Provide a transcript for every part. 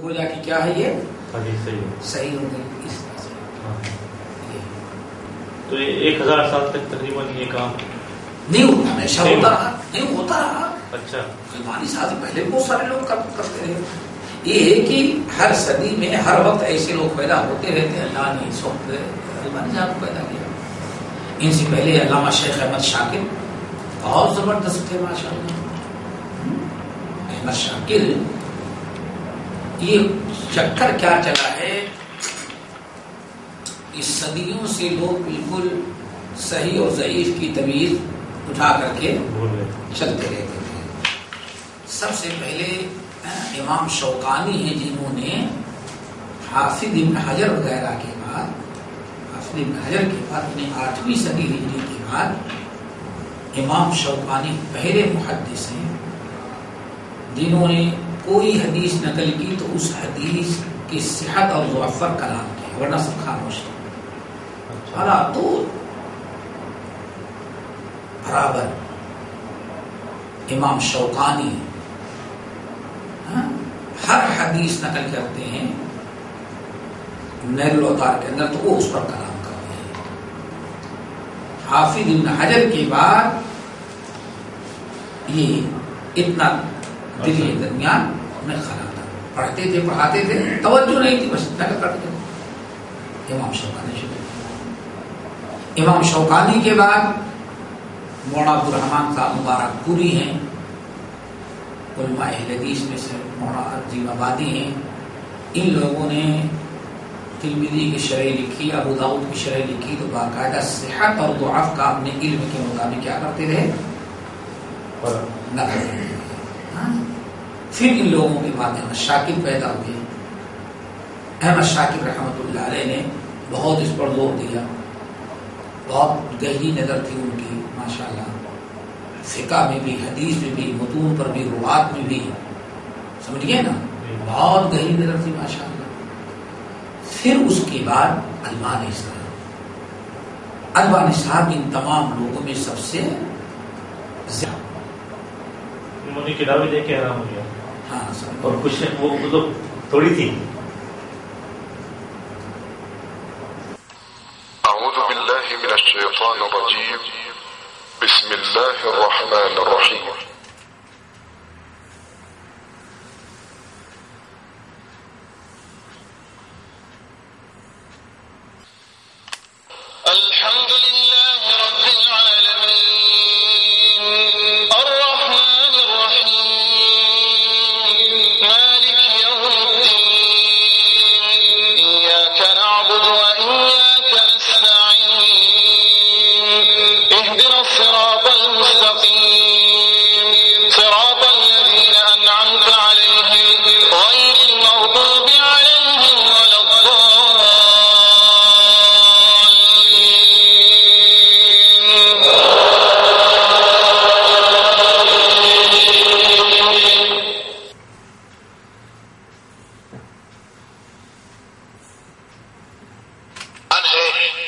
ہو جا کے کیا ہے یہ صحیح ہو گئی. اس طرح سے تو یہ 1000 سال تک تقریباً یہ کام نہیں ہوتا، ہمیشہ ہوتا رہا، نہیں ہوتا رہا. اچھا علمانی ساتھ پہلے بہت سارے لوگ کرتے رہے. یہ ہے کہ ہر صدی میں ہر وقت ایسے لوگ پیدا ہوتے رہتے ہیں. اللہ نے اس وقت علمانی صاحب کو پیدا کیا. ان سے پہلے علامہ شیخ احمد شاکر بہت زبردست تھے ماشاء اللہ. احمد شاکر یہ چکر کیا چلا ہے، اس صدیوں سے لوگ بالکل صحیح اور ضعیف کی تمیز اٹھا کر کے چلتے رہتے تھے. سب سے پہلے امام شوکانی ہیں جنہوں نے حافظ ابن حجر وغیرہ کے بعد، حافظ ابن حجر کے بعد انہیں 8ویں صدی ہجری کے بعد امام شوکانی پہلے محدث ہیں جنہوں نے کوئی حدیث نقل کی تو اس حدیث کی صحت اور ضعف پر کلام کیا، ورنہ سب خاموش ہے. تو برابر امام شوکانی ہر حدیث نقل کرتے ہیں نیل الوطار کے اندر، تو وہ اس پر کلام کرتے ہیں. حافظ ابن حجر کے بعد یہ اتنا دل کے درمیان میں خلا تھا. پڑھتے تھے، پڑھاتے تھے، توجہ نہیں تھی، بس نقل کرتے تھے. امام شوکانی شروع. امام شوکانی کے بعد مولانا عبدالرحمان صاحب مبارک پوری ہیں، علماء اہل حدیث میں سے مولانا عظیم آبادی ہیں. ان لوگوں نے ترمذی کی شرح لکھی، ابو داؤد کی شرح لکھی، تو باقاعدہ صحت اور ضعف کا اپنے علم کے مطابق کیا کرتے رہے، نقل کرتے رہے. پھر ان لوگوں کے بعد احمد شاکر پیدا ہوئے. احمد شاکر رحمۃ اللہ علیہ نے بہت اس پر زور دیا، بہت گہری نظر تھی ان کی ماشاءاللہ، فقہ میں بھی، حدیث میں بھی، متون پر بھی، روات میں بھی، سمجھ گئے نا، بہت گہری نظر تھی ماشاءاللہ. پھر اس کے بعد البانی صاحب، البانی صاحب ان تمام لوگوں میں سب سے زیادہ کتابیں دیکھ کے آرام ہو گیا. ہاں اور کچھ وہ مطلب تھوڑی تھی. اعوذ باللہ من الشیطان الرجیم، بسم اللہ الرحمن الرحیم. الحمد للہ رب العالمین الرحمن الرحیم مالک یوم الدین ایاک نعبد وإیاک نستعین اهدنا الصراط المستقیم صراط الذین انعمت علیہم غیر المغضوب علیہم ولا الضالین.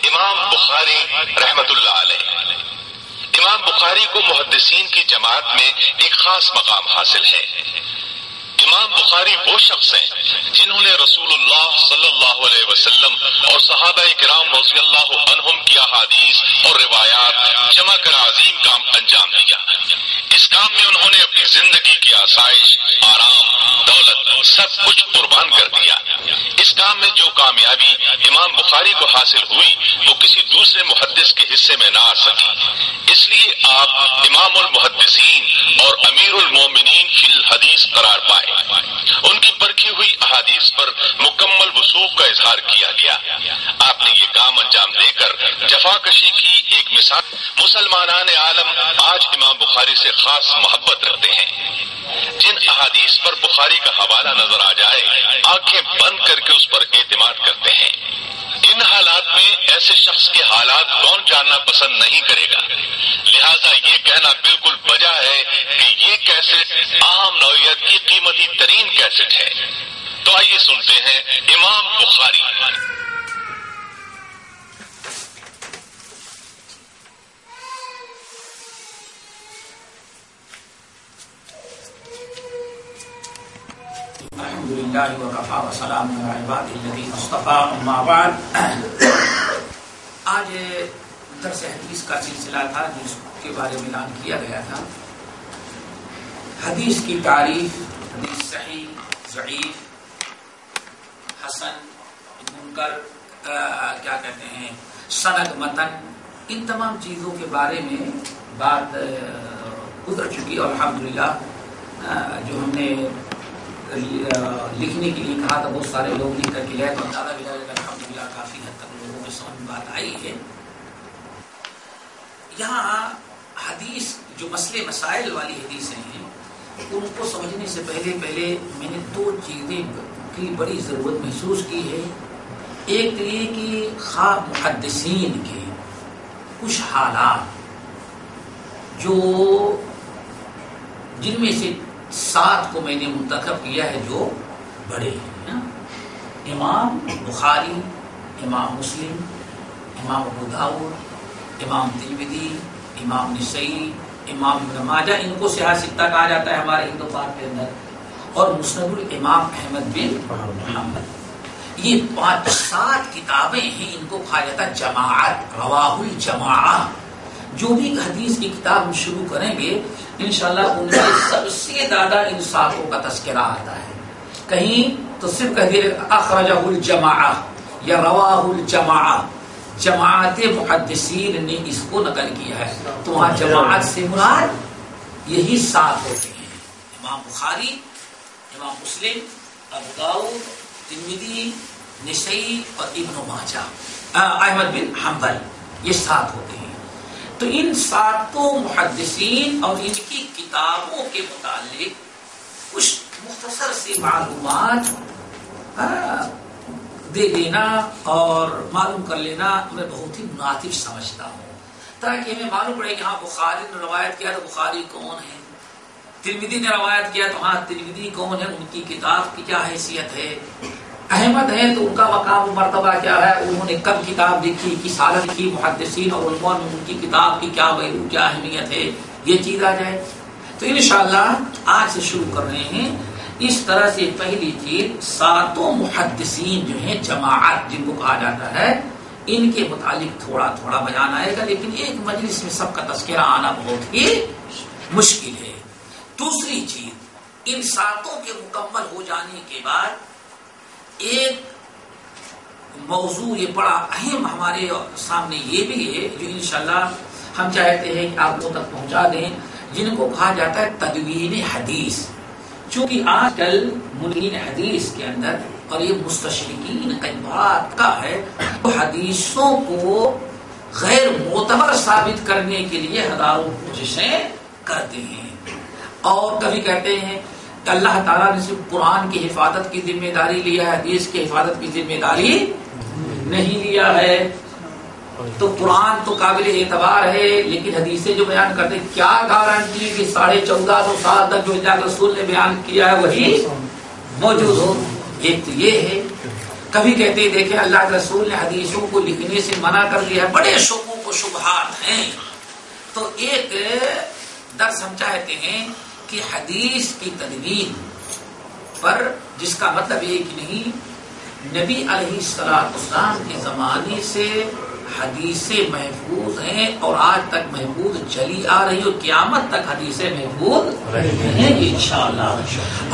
امام بخاری رحمت اللہ علیہ. امام بخاری کو محدثین کی جماعت میں ایک خاص مقام حاصل ہے. امام بخاری وہ شخص ہیں جنہوں نے رسول اللہ صلی اللہ علیہ وسلم اور صحابہ کرام رضی اللہ عنہم کی احادیث اور روایات جمع کر عظیم کام انجام دیا. اس کام میں انہوں نے اپنی زندگی کی آسائش، آرام، دولت سب کچھ قربان کر دیا. اس کام میں جو کامیابی امام بخاری کو حاصل ہوئی وہ کسی دوسرے محدث کے حصے میں نہ آ سکی. اس لیے آپ امام المحدثین اور امیر المومنین فی الحدیث قرار پائے. ان کی پرکھی ہوئی احادیث پر مکمل وثوق کا اظہار کیا گیا. آپ نے یہ کام انجام دے کر جفاکشی کی ایک مثال. مسلمانان عالم آج امام بخاری سے خاص محبت رکھتے ہیں. جن احادیث پر بخاری کا حوالہ نظر آ جائے آنکھیں بند کر کے اس پر اعتماد کرتے ہیں. ان حالات میں ایسے شخص کے حالات کون جاننا پسند نہیں کرے گا. لہذا یہ کہنا بالکل بجا ہے کہ یہ کیسٹ عام نوعیت کی قیمتی ترین کیسٹ ہے. تو آئیے سنتے ہیں امام بخاری. الحمدللہ الحمدللہ وکفی وسلام علی عبادہ الذین اصطفی اما بعد. آج درس حدیث کا سلسلہ تھا جس کے بارے میں اعلان کیا گیا تھا. حدیث کی تعریف، حدیث صحیح، ضعیف، حسن، منکر، کیا کہتے ہیں، سند، متن، ان تمام چیزوں کے بارے میں بات گزر چکی. اور الحمدللہ جو ہم نے لکھنے کے لیے کہا تھا بہت سارے لوگ لکھ کر کے گئے تو اندازہ بھی لگا الحمدللہ کافی حد تک لوگوں کے سمجھ میں بات آئی ہے. یہاں حدیث جو مسئلے مسائل والی حدیثیں ہیں ان کو سمجھنے سے پہلے میں نے دو چیزیں کی بڑی ضرورت محسوس کی ہے. ایک تو یہ کہ خواہ محدثین کے کچھ حالات جو جن میں سے 7 کو میں نے منتخب کیا ہے جو بڑے ہیں. امام بخاری، امام مسلم، امام ابو داؤد، امام ترمذی، امام نسائی، امام ابن ماجہ، ان کو سیاہ ستہ کہا جاتا ہے ہمارے ہندو پاک کے اندر، اور مسند الامام احمد بن حنبل. یہ 5-7 کتابیں ہیں، ان کو کہا جاتا ہے جماعت، رواہ الجماعہ. جو بھی حدیث کی کتاب ہم شروع کریں گے انشاءاللہ ان میں سب سے زیادہ ان 7 کا تذکرہ آتا ہے. کہیں تو صرف کہہ دیے اخرجہ الجماعہ یا رواہ الجماعہ، جماعت محدثین نے اس کو نقل کیا ہے. تو وہاں جماعت سے مراد یہی 7 ہوتے ہیں: امام بخاری، امام مسلم، ابو داؤد، ترمذی، نسائی اور ابن ماجہ، احمد بن حنبل. یہ 7 ہوتے ہیں. تو ان 7 محدثین اور ان کی کتابوں کے متعلق کچھ مختصر سی معلومات دے دینا اور معلوم کر لینا میں بہت ہی مناسب سمجھتا ہوں، تاکہ ہمیں معلوم پڑے کہ ہاں بخاری نے روایت کیا تو بخاری کون ہے، ترمذی نے روایت کیا تو ہاں ترمذی کون ہے، ان کی کتاب کی کیا حیثیت ہے، احمد ہیں تو ان کا مقام و مرتبہ کیا ہے، انہوں نے کب کتاب لکھی، کس حالت کی، محدثین اور علماء میں ان کی کتاب کی کیا ویلو، کیا اہمیت ہے، یہ چیز آ جائے. تو انشاءاللہ آج سے شروع کر رہے ہیں. اس طرح سے پہلی چیز 7 محدثین جو ہیں جماعت جن کو کہا جاتا ہے، ان کے متعلق تھوڑا تھوڑا بیان آئے گا، لیکن ایک مجلس میں سب کا تذکرہ آنا بہت ہی مشکل ہے. دوسری چیز، ان 7 کے مکمل ہو جانے کے بعد ایک موضوع یہ بڑا اہم ہمارے سامنے یہ بھی ہے جو انشاءاللہ ہم چاہتے ہیں کہ آپ لوگوں تک پہنچا دیں، جن کو کہا جاتا ہے تدوین حدیث. چونکہ آج کل منکرین حدیث کے اندر اور یہ مستشرقین کا بات کا ہے وہ حدیثوں کو غیر معتبر ثابت کرنے کے لیے ہزاروں کوششیں کرتے ہیں، اور کبھی کہتے ہیں کہ اللہ تعالیٰ نے صرف قرآن کی حفاظت کی ذمہ داری لیا ہے، حدیث کی حفاظت کی ذمہ داری نہیں لیا ہے. تو قرآن تو قابل اعتبار ہے لیکن حدیثیں جو بیان کرتے کیا گارنٹی کہ 1450 سال تک جو اللہ رسول نے بیان کیا ہے وہی موجود ہو. ایک تو یہ ہے. کبھی کہتے ہیں دیکھیں اللہ کے رسول نے حدیثوں کو لکھنے سے منع کر دیا ہے، بڑے شبہوں کو شبہات ہیں. تو ایک درس ہم چاہتے ہیں کہ حدیث کی تدوین پر، جس کا مطلب یہ کہ نہیں نبی علیہ السلام کے زمانے سے حدیثیں محفوظ ہیں اور آج تک محفوظ چلی آ رہی اور قیامت تک حدیثیں محفوظ ہیں انشاءاللہ.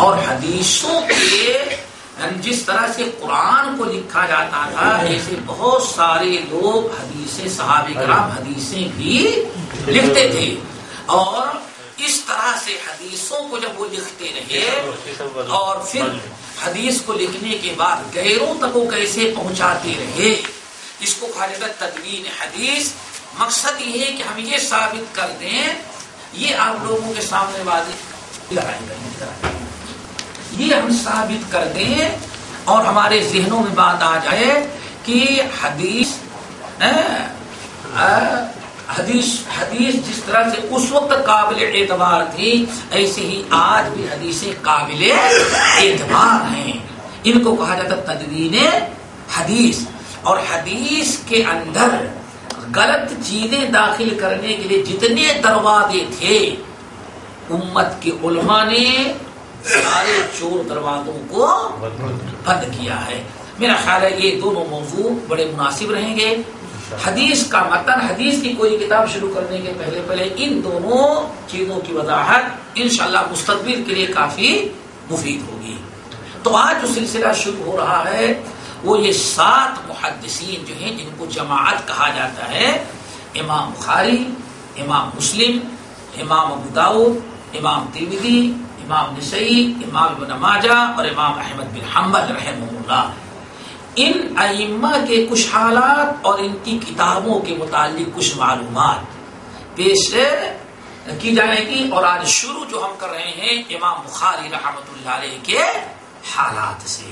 اور حدیثوں کے جس طرح سے قرآن کو لکھا جاتا تھا ایسے بہت سارے لوگ حدیثیں، صحابہ کرام حدیثیں بھی لکھتے تھے، اور اس طرح سے حدیثوں کو جب وہ لکھتے رہے اور پھر حدیث کو لکھنے کے بعد غیروں تک وہ کیسے پہنچاتے رہے، اس کو کہا جاتا ہے تدوین حدیث. مقصد یہ ہے کہ ہم یہ ثابت کر دیں، یہ آپ لوگوں کے سامنے واضح یہ ہم ثابت کر دیں اور ہمارے ذہنوں میں بات آ جائے کہ حدیث جس طرح سے اس وقت قابل اعتبار تھی ایسے ہی آج بھی حدیثیں قابل اعتبار ہیں. ان کو کہا جاتا تدوین حدیث. اور حدیث کے اندر غلط چیزیں داخل کرنے کے لیے جتنے دروازے تھے امت کے علماء نے سارے چور دروازوں کو بند کیا ہے. میرا خیال ہے یہ دونوں موضوع بڑے مناسب رہیں گے. حدیث کا متن، حدیث کی کوئی کتاب شروع کرنے کے پہلے ان دونوں چیزوں کی وضاحت انشاءاللہ مستقبل کے لیے کافی مفید ہوگی. تو آج جو سلسلہ شروع ہو رہا ہے وہ یہ 7 محدثین جو ہیں جن کو جماعت کہا جاتا ہے، امام بخاری، امام مسلم، امام ابو داؤد، امام ترمذی، امام نسائی، امام ابن ماجہ اور امام احمد بن حنبل رحمہ اللہ. ان ائمہ کے کچھ حالات اور ان کی کتابوں کے متعلق کچھ معلومات پیش کی جائے گی. اور آج شروع جو ہم کر رہے ہیں امام بخاری رحمۃ اللہ علیہ کے حالات سے،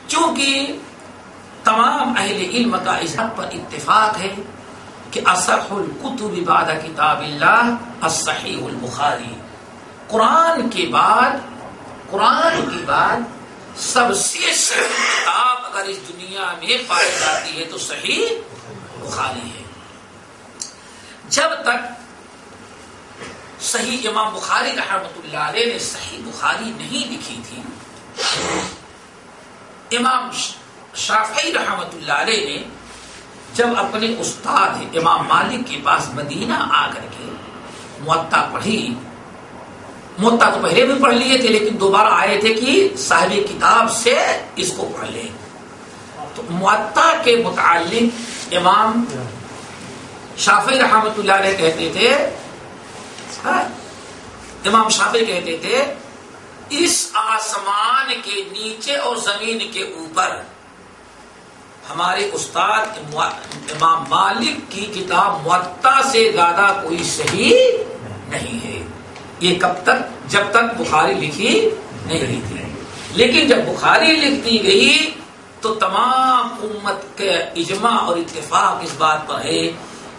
چونکہ تمام اہل علم کا اس بات پر اتفاق ہے کہ اصح الکتب بعد کتاب اللہ الصحیح البخاری. قرآن کے بعد سب سے صحیح کتاب اگر اس دنیا میں پائی جاتی ہے تو صحیح بخاری ہے. جب تک صحیح امام بخاری رحمۃ اللہ علیہ نے صحیح بخاری نہیں لکھی تھی، امام شافعی رحمۃ اللہ علیہ نے جب اپنے استاد امام مالک کے پاس مدینہ آ کر کے موطا پڑھی، موطا تو پہلے بھی پڑھ لیے تھے لیکن دوبارہ آئے تھے کہ صاحب کتاب سے اس کو پڑھ لیں. تو موطا کے متعلق امام شافعی رحمۃ اللہ علیہ کہتے تھے، امام شافعی کہتے تھے اس آسمان کے نیچے اور زمین کے اوپر ہمارے استاد امام مالک کی کتاب موطا سے زیادہ کوئی صحیح نہیں ہے. یہ کب تک؟ جب تک بخاری لکھی نہیں تھی. لیکن جب بخاری لکھ دی گئی تو تمام امت کے اجماع اور اتفاق اس بات پر ہے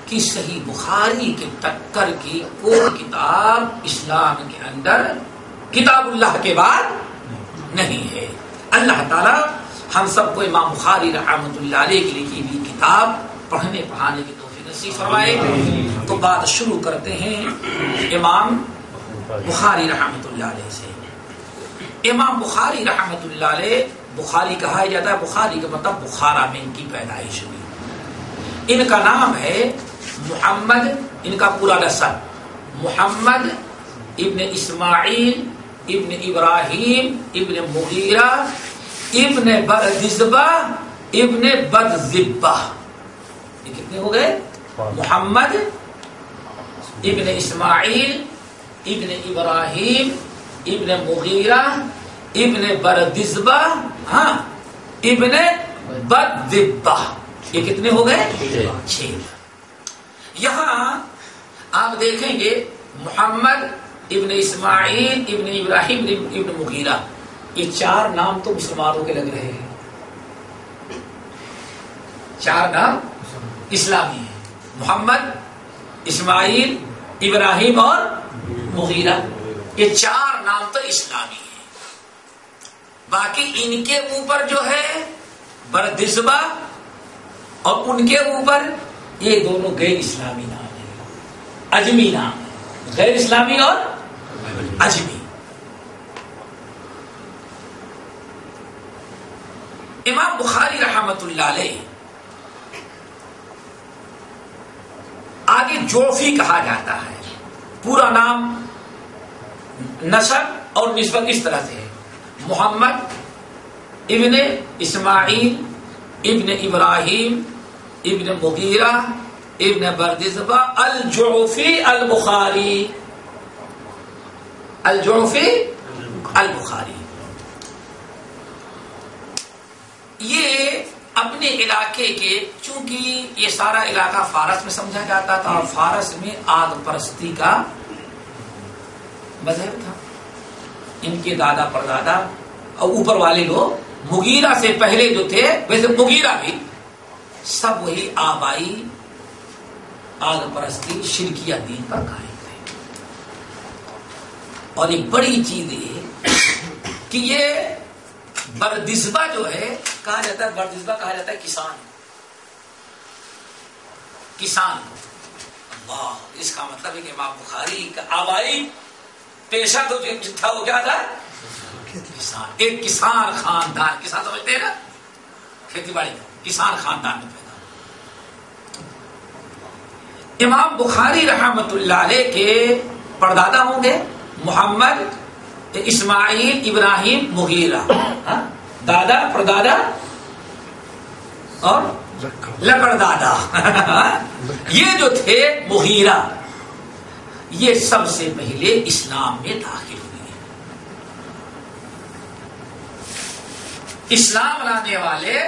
کہ صحیح بخاری کے ٹکر کی کوئی کتاب اسلام کے اندر کتاب اللہ کے بعد نہیں ہے. اللہ تعالی ہم سب کو امام بخاری رحمۃ اللہ علیہ کی لکھی ہوئی کتاب پڑھنے پڑھانے کی توفیق نصیب فرمائے. تو بات شروع کرتے ہیں امام بخاری رحمۃ اللہ علیہ سے. امام بخاری رحمۃ اللہ علیہ، بخاری کہا جاتا ہے، بخاری کا مطلب بخارا میں ان کی پیدائش ہوئی. ان کا نام ہے محمد، ان کا پورا نسب محمد ابن اسماعیل ابن ابراہیم ابن مغیرہ ابن بردزبہ ابن بدزبہ. یہ کتنے ہو گئے؟ محمد ابن اسماعیل ابن ابراہیم ابن مغیرہ ابن بردزبہ ابن بدزبہ. یہ کتنے ہو گئے؟ 6. یہاں آپ دیکھیں گے محمد ابن اسماعیل ابن ابراہیم ابن مغیرہ، یہ 4 نام تو مسلمانوں کے لگ رہے ہیں. 4 نام اسلامی ہیں، محمد، اسماعیل، ابراہیم اور مغیرہ. یہ 4 نام تو اسلامی ہیں. باقی ان کے اوپر جو ہے بردزبہ اور ان کے اوپر یہ دونوں غیر اسلامی نام ہیں، اجمی نام ہے، غیر اسلامی اور اجمی. امام بخاری رحمۃ اللہ علیہ آگے جوفی کہا جاتا ہے. پورا نام، نسب اور نسبت اس طرح سے ہے: محمد ابن اسماعیل ابن ابراہیم ابن مغیرہ ابن بردزبہ الجعفی البخاری. الجعفی البخاری. یہ اپنے علاقے کے، چونکہ یہ سارا علاقہ فارس میں سمجھا جاتا تھا اور فارس میں آگ پرستی کا مذہب تھا. ان کے دادا پردادا اور اوپر والے لوگ مغیرہ سے پہلے جو تھے، ویسے مغیرہ بھی سب وہی آبائی آگ پرستی شرکیہ دین پر قائم تھے. اور ایک بڑی چیز یہ کہ یہ بردزبہ جو ہے کہا جاتا ہے، بردزبہ کہا جاتا ہے کسان. کسان اللہ، اس کا مطلب ہے کہ امام بخاری کا آبائی پیشہ تو تھا وہ کیا تھا؟ کسان. ایک کسان خاندان. کسان سمجھتے ہیں نا؟ کھیتی باڑی. کسان خاندان میں پیدا. امام بخاری رحمت اللہ علیہ کے پردادا ہوں گے محمد اسماعیل ابراہیم مغیرہ. دادا پردادا اور لکڑدادا یہ جو تھے مغیرہ، یہ سب سے پہلے اسلام میں داخل ہوئے. اسلام لانے والے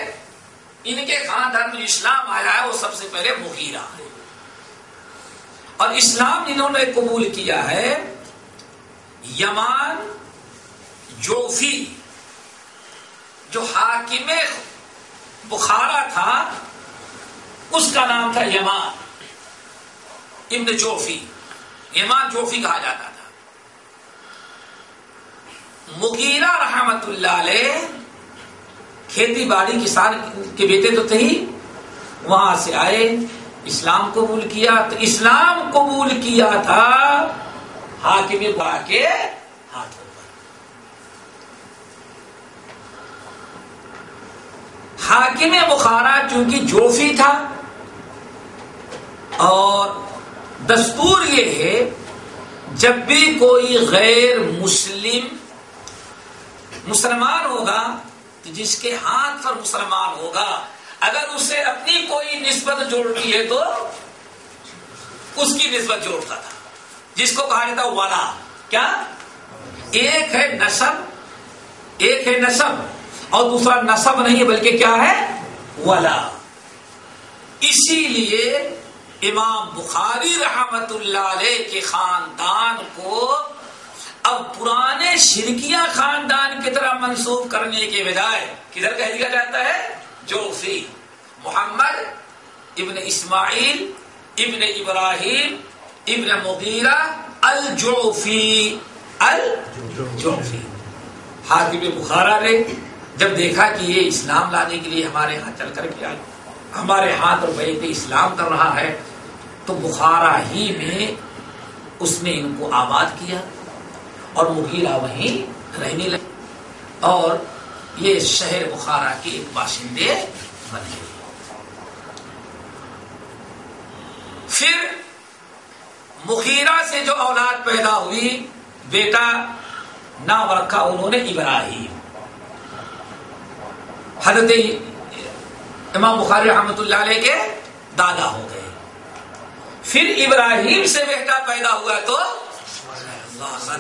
ان کے خاندان میں اسلام آیا ہے وہ سب سے پہلے مغیرہ ہے. اور اسلام انہوں نے قبول کیا ہے یمان جوفی جو حاکم بخارا تھا اس کا نام تھا یمان ابن جوفی. یمان جوفی کہا جاتا تھا. مغیرہ رحمت اللہ علیہ کھیتی باڑی کسان کے بیٹے تو تھے ہی، وہاں سے آئے اسلام قبول کیا. تو اسلام قبول کیا تھا حاکم بخارا کے ہاتھوں پر. حاکم بخارا چونکہ جوفی تھا اور دستور یہ ہے جب بھی کوئی غیر مسلمان ہوگا تو جس کے ہاتھ پر مسلمان ہوگا اگر اسے اپنی کوئی نسبت جوڑتی ہے تو اس کی نسبت جوڑتا تھا، جس کو کہا جاتا ولا. کیا؟ ایک ہے نسب اور دوسرا نسب نہیں ہے بلکہ کیا ہے؟ ولا. اسی لیے امام بخاری رحمت اللہ علیہ کے خاندان کو اب پرانے شرکیہ خاندان کی طرح منسوب کرنے کے بجائے کدھر کہہ دیا جاتا ہے؟ جوفی. محمد ابن اسماعیل ابن ابراہیم ابن مغیرہ الجوفی. حاکم بخارا نے جب دیکھا کہ یہ اسلام لانے کے لیے ہمارے ہاں چل کر کے ہمارے ہاتھ اور بیٹے اسلام کر رہا ہے تو بخارا ہی میں اس نے ان کو آباد کیا اور مغیرہ وہیں رہنے لگے اور یہ شہر بخارا کے ایک باشندے بن گئے. پھر مغیرہ سے جو اولاد پیدا ہوئی بیٹا نام رکھا انہوں نے ابراہیم. حضرت امام بخاری رحمۃ اللہ علیہ کے دادا ہو گئے. پھر ابراہیم سے بیٹا پیدا ہوا تو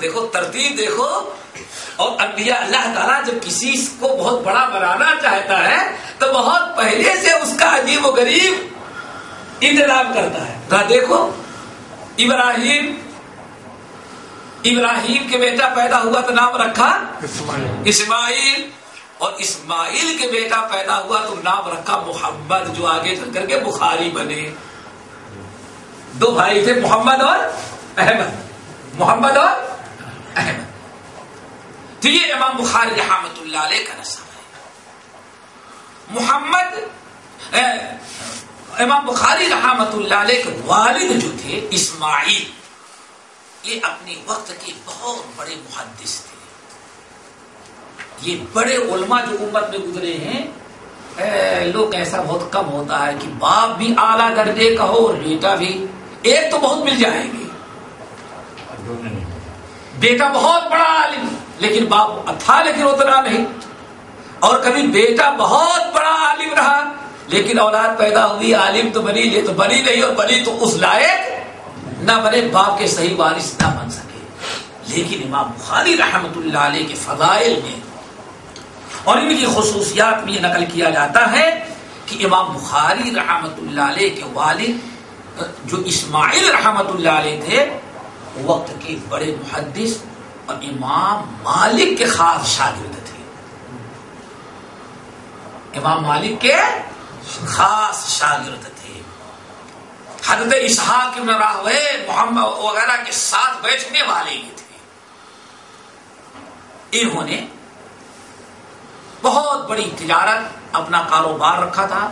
دیکھو ترتیب دیکھو. اور انبیاء اللہ تعالیٰ جب کسی کو بہت بڑا بنانا چاہتا ہے تو بہت پہلے سے اس کا عجیب و غریب انتظام کرتا ہے. دیکھو ابراہیم کے بیٹا پیدا ہوا تو نام رکھا اسماعیل اور اسماعیل کے بیٹا پیدا ہوا تو نام رکھا محمد جو آگے چل کر کے بخاری بنے. دو بھائی تھے محمد اور احمد. تو یہ امام بخاری رحمۃ اللہ علیہ کا نسب ہے. امام بخاری رحمۃ اللہ علیہ کے والد جو تھے اسماعیل یہ اپنے وقت کے بہت بڑے محدث تھے. یہ بڑے علماء جو امت میں گزرے ہیں لوگ ایسا بہت کم ہوتا ہے کہ باپ بھی اعلیٰ درجے کا ہو اور بیٹا بھی. ایک تو بہت مل جائیں گے بیٹا بہت بڑا عالم لیکن باپ تھا لیکن اتنا نہیں. اور کبھی بیٹا بہت بڑا عالم رہا لیکن اولاد پیدا ہوئی عالم تو بنی یہ تو بنی نہیں اور بنی تو اس لائق نہ بنے باپ کے صحیح وارث نہ بن سکے. لیکن امام بخاری رحمت اللہ علیہ کے فضائل میں اور ان کی خصوصیات میں یہ نقل کیا جاتا ہے کہ امام بخاری رحمت اللہ علیہ کے والد جو اسماعیل رحمت اللہ علیہ تھے وقت کے بڑے محدث اور امام مالک کے خاص شاگرد تھے. امام مالک کے خاص شاگرد تھے. حضرت اسحاق ابن راہوے محمد وغیرہ کے ساتھ بیٹھنے والے ہی تھے. انہوں نے بہت بڑی تجارت اپنا کاروبار رکھا تھا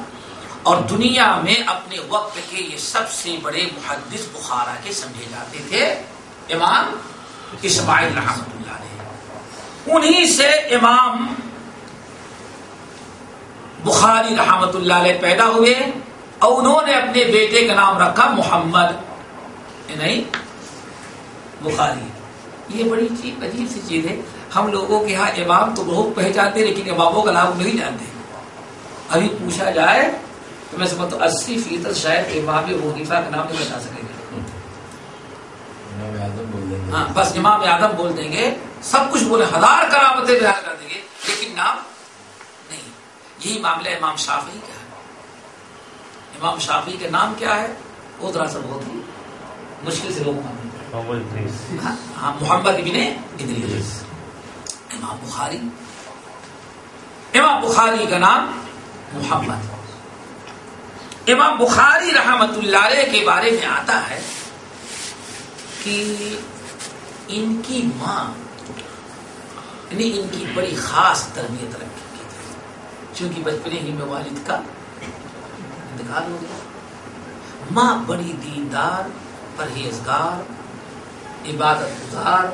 اور دنیا میں اپنے وقت کے یہ سب سے بڑے محدث بخارا کے سمجھے جاتے تھے امام اسماعیل رحمۃ اللہ علیہ. انہی سے امام بخاری رحمۃ اللہ علیہ پیدا ہوئے اور انہوں نے اپنے بیٹے کا نام رکھا محمد نہیں بخاری. یہ بڑی عجیب سی چیز ہے. ہم لوگوں کے یہاں امام تو بہت پہچانتے لیکن اماموں کا نام نہیں جانتے. ابھی پوچھا جائے تو میں سمجھتا ہوں 80% شاید امام ابو حنیفہ کا نام نہیں بتا سکیں گے. ہاں بس امام اعظم بول دیں گے, سب کچھ بولے, 1000 کرامتیں بیان کر دیں گے, لیکن نام نہیں. یہی معاملہ امام شافعی کا ہے. امام شافعی کا نام کیا ہے وہ ذرا سا بہت ہی مشکل سے لوگ مانتے ہیں. محمد ابن ادریس. امام بخاری کا نام محمد. امام بخاری رحمت اللہ علیہ کے بارے میں آتا ہے کہ ان کی ماں یعنی ان کی بڑی خاص تربیت رکھی تھی, چونکہ بچپنے ہی میں والد کا انتقال ہو گیا. ماں بڑی دیندار, پرہیزگار, عبادت گزار,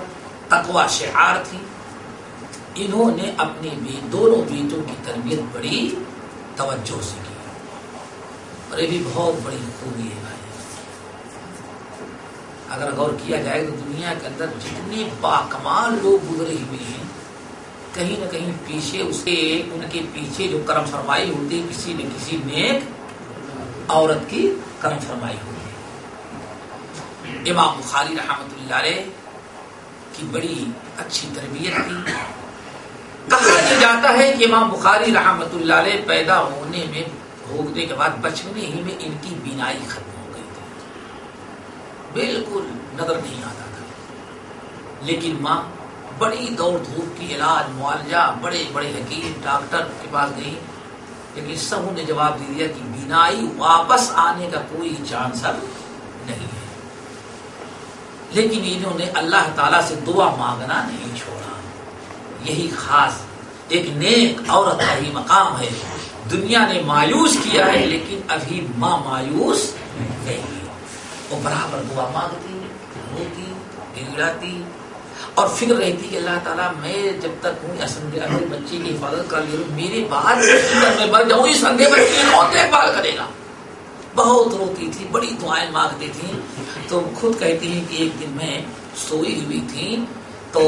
تقوی شعار تھی. انہوں نے اپنے دونوں بیٹوں کی تربیت بڑی توجہ سے کی, اور یہ بھی بہت بڑی خوبی ہے بھائی. اگر غور کیا جائے تو دنیا کے اندر جتنے باکمال لوگ گزرے ہوئے ہیں, کہیں نہ کہیں پیچھے ان کے پیچھے جو کرم فرمائی ہوتی ہے کسی نہ کسی نیک عورت کی کرم فرمائی ہوتی ہے. امام بخاری رحمۃ اللہ علیہ کی بڑی اچھی تربیت تھی. کہا یہ جاتا ہے کہ امام بخاری رحمۃ اللہ علیہ پیدا ہونے کے بعد بچپنے ہی میں ان کی بینائی ختم ہو گئی تھی, بالکل نظر نہیں آتا تھا. لیکن ماں بڑی دوڑ دھوپ کی علاج معالجہ, بڑے بڑے حکیم ڈاکٹر کے پاس گئی, لیکن سب نے جواب دے دیا کہ بینائی واپس آنے کا کوئی چانس اب نہیں ہے. لیکن انہوں نے اللہ تعالیٰ سے دعا مانگنا نہیں چھوڑا. یہی خاص ایک نیک عورت کا ہی مقام ہے. دنیا نے مایوس کیا ہے لیکن ابھی ماں مایوس نہیں. وہ برابر دعا مانگتی, روتی, گڑگڑاتی, اور فکر رہتی کہ اللہ تعالیٰ میں جب تک ہوں اپنے بچے کی حفاظت کر لوں, میرے بعد میں مر جاؤں اس اندھے بچے کی کون دیکھ بھال کرے گا. بہت روتی تھی, بڑی دعائیں مانگتی تھی. تو خود کہتی ہیں کہ ایک دن میں سوئی ہوئی تھی تو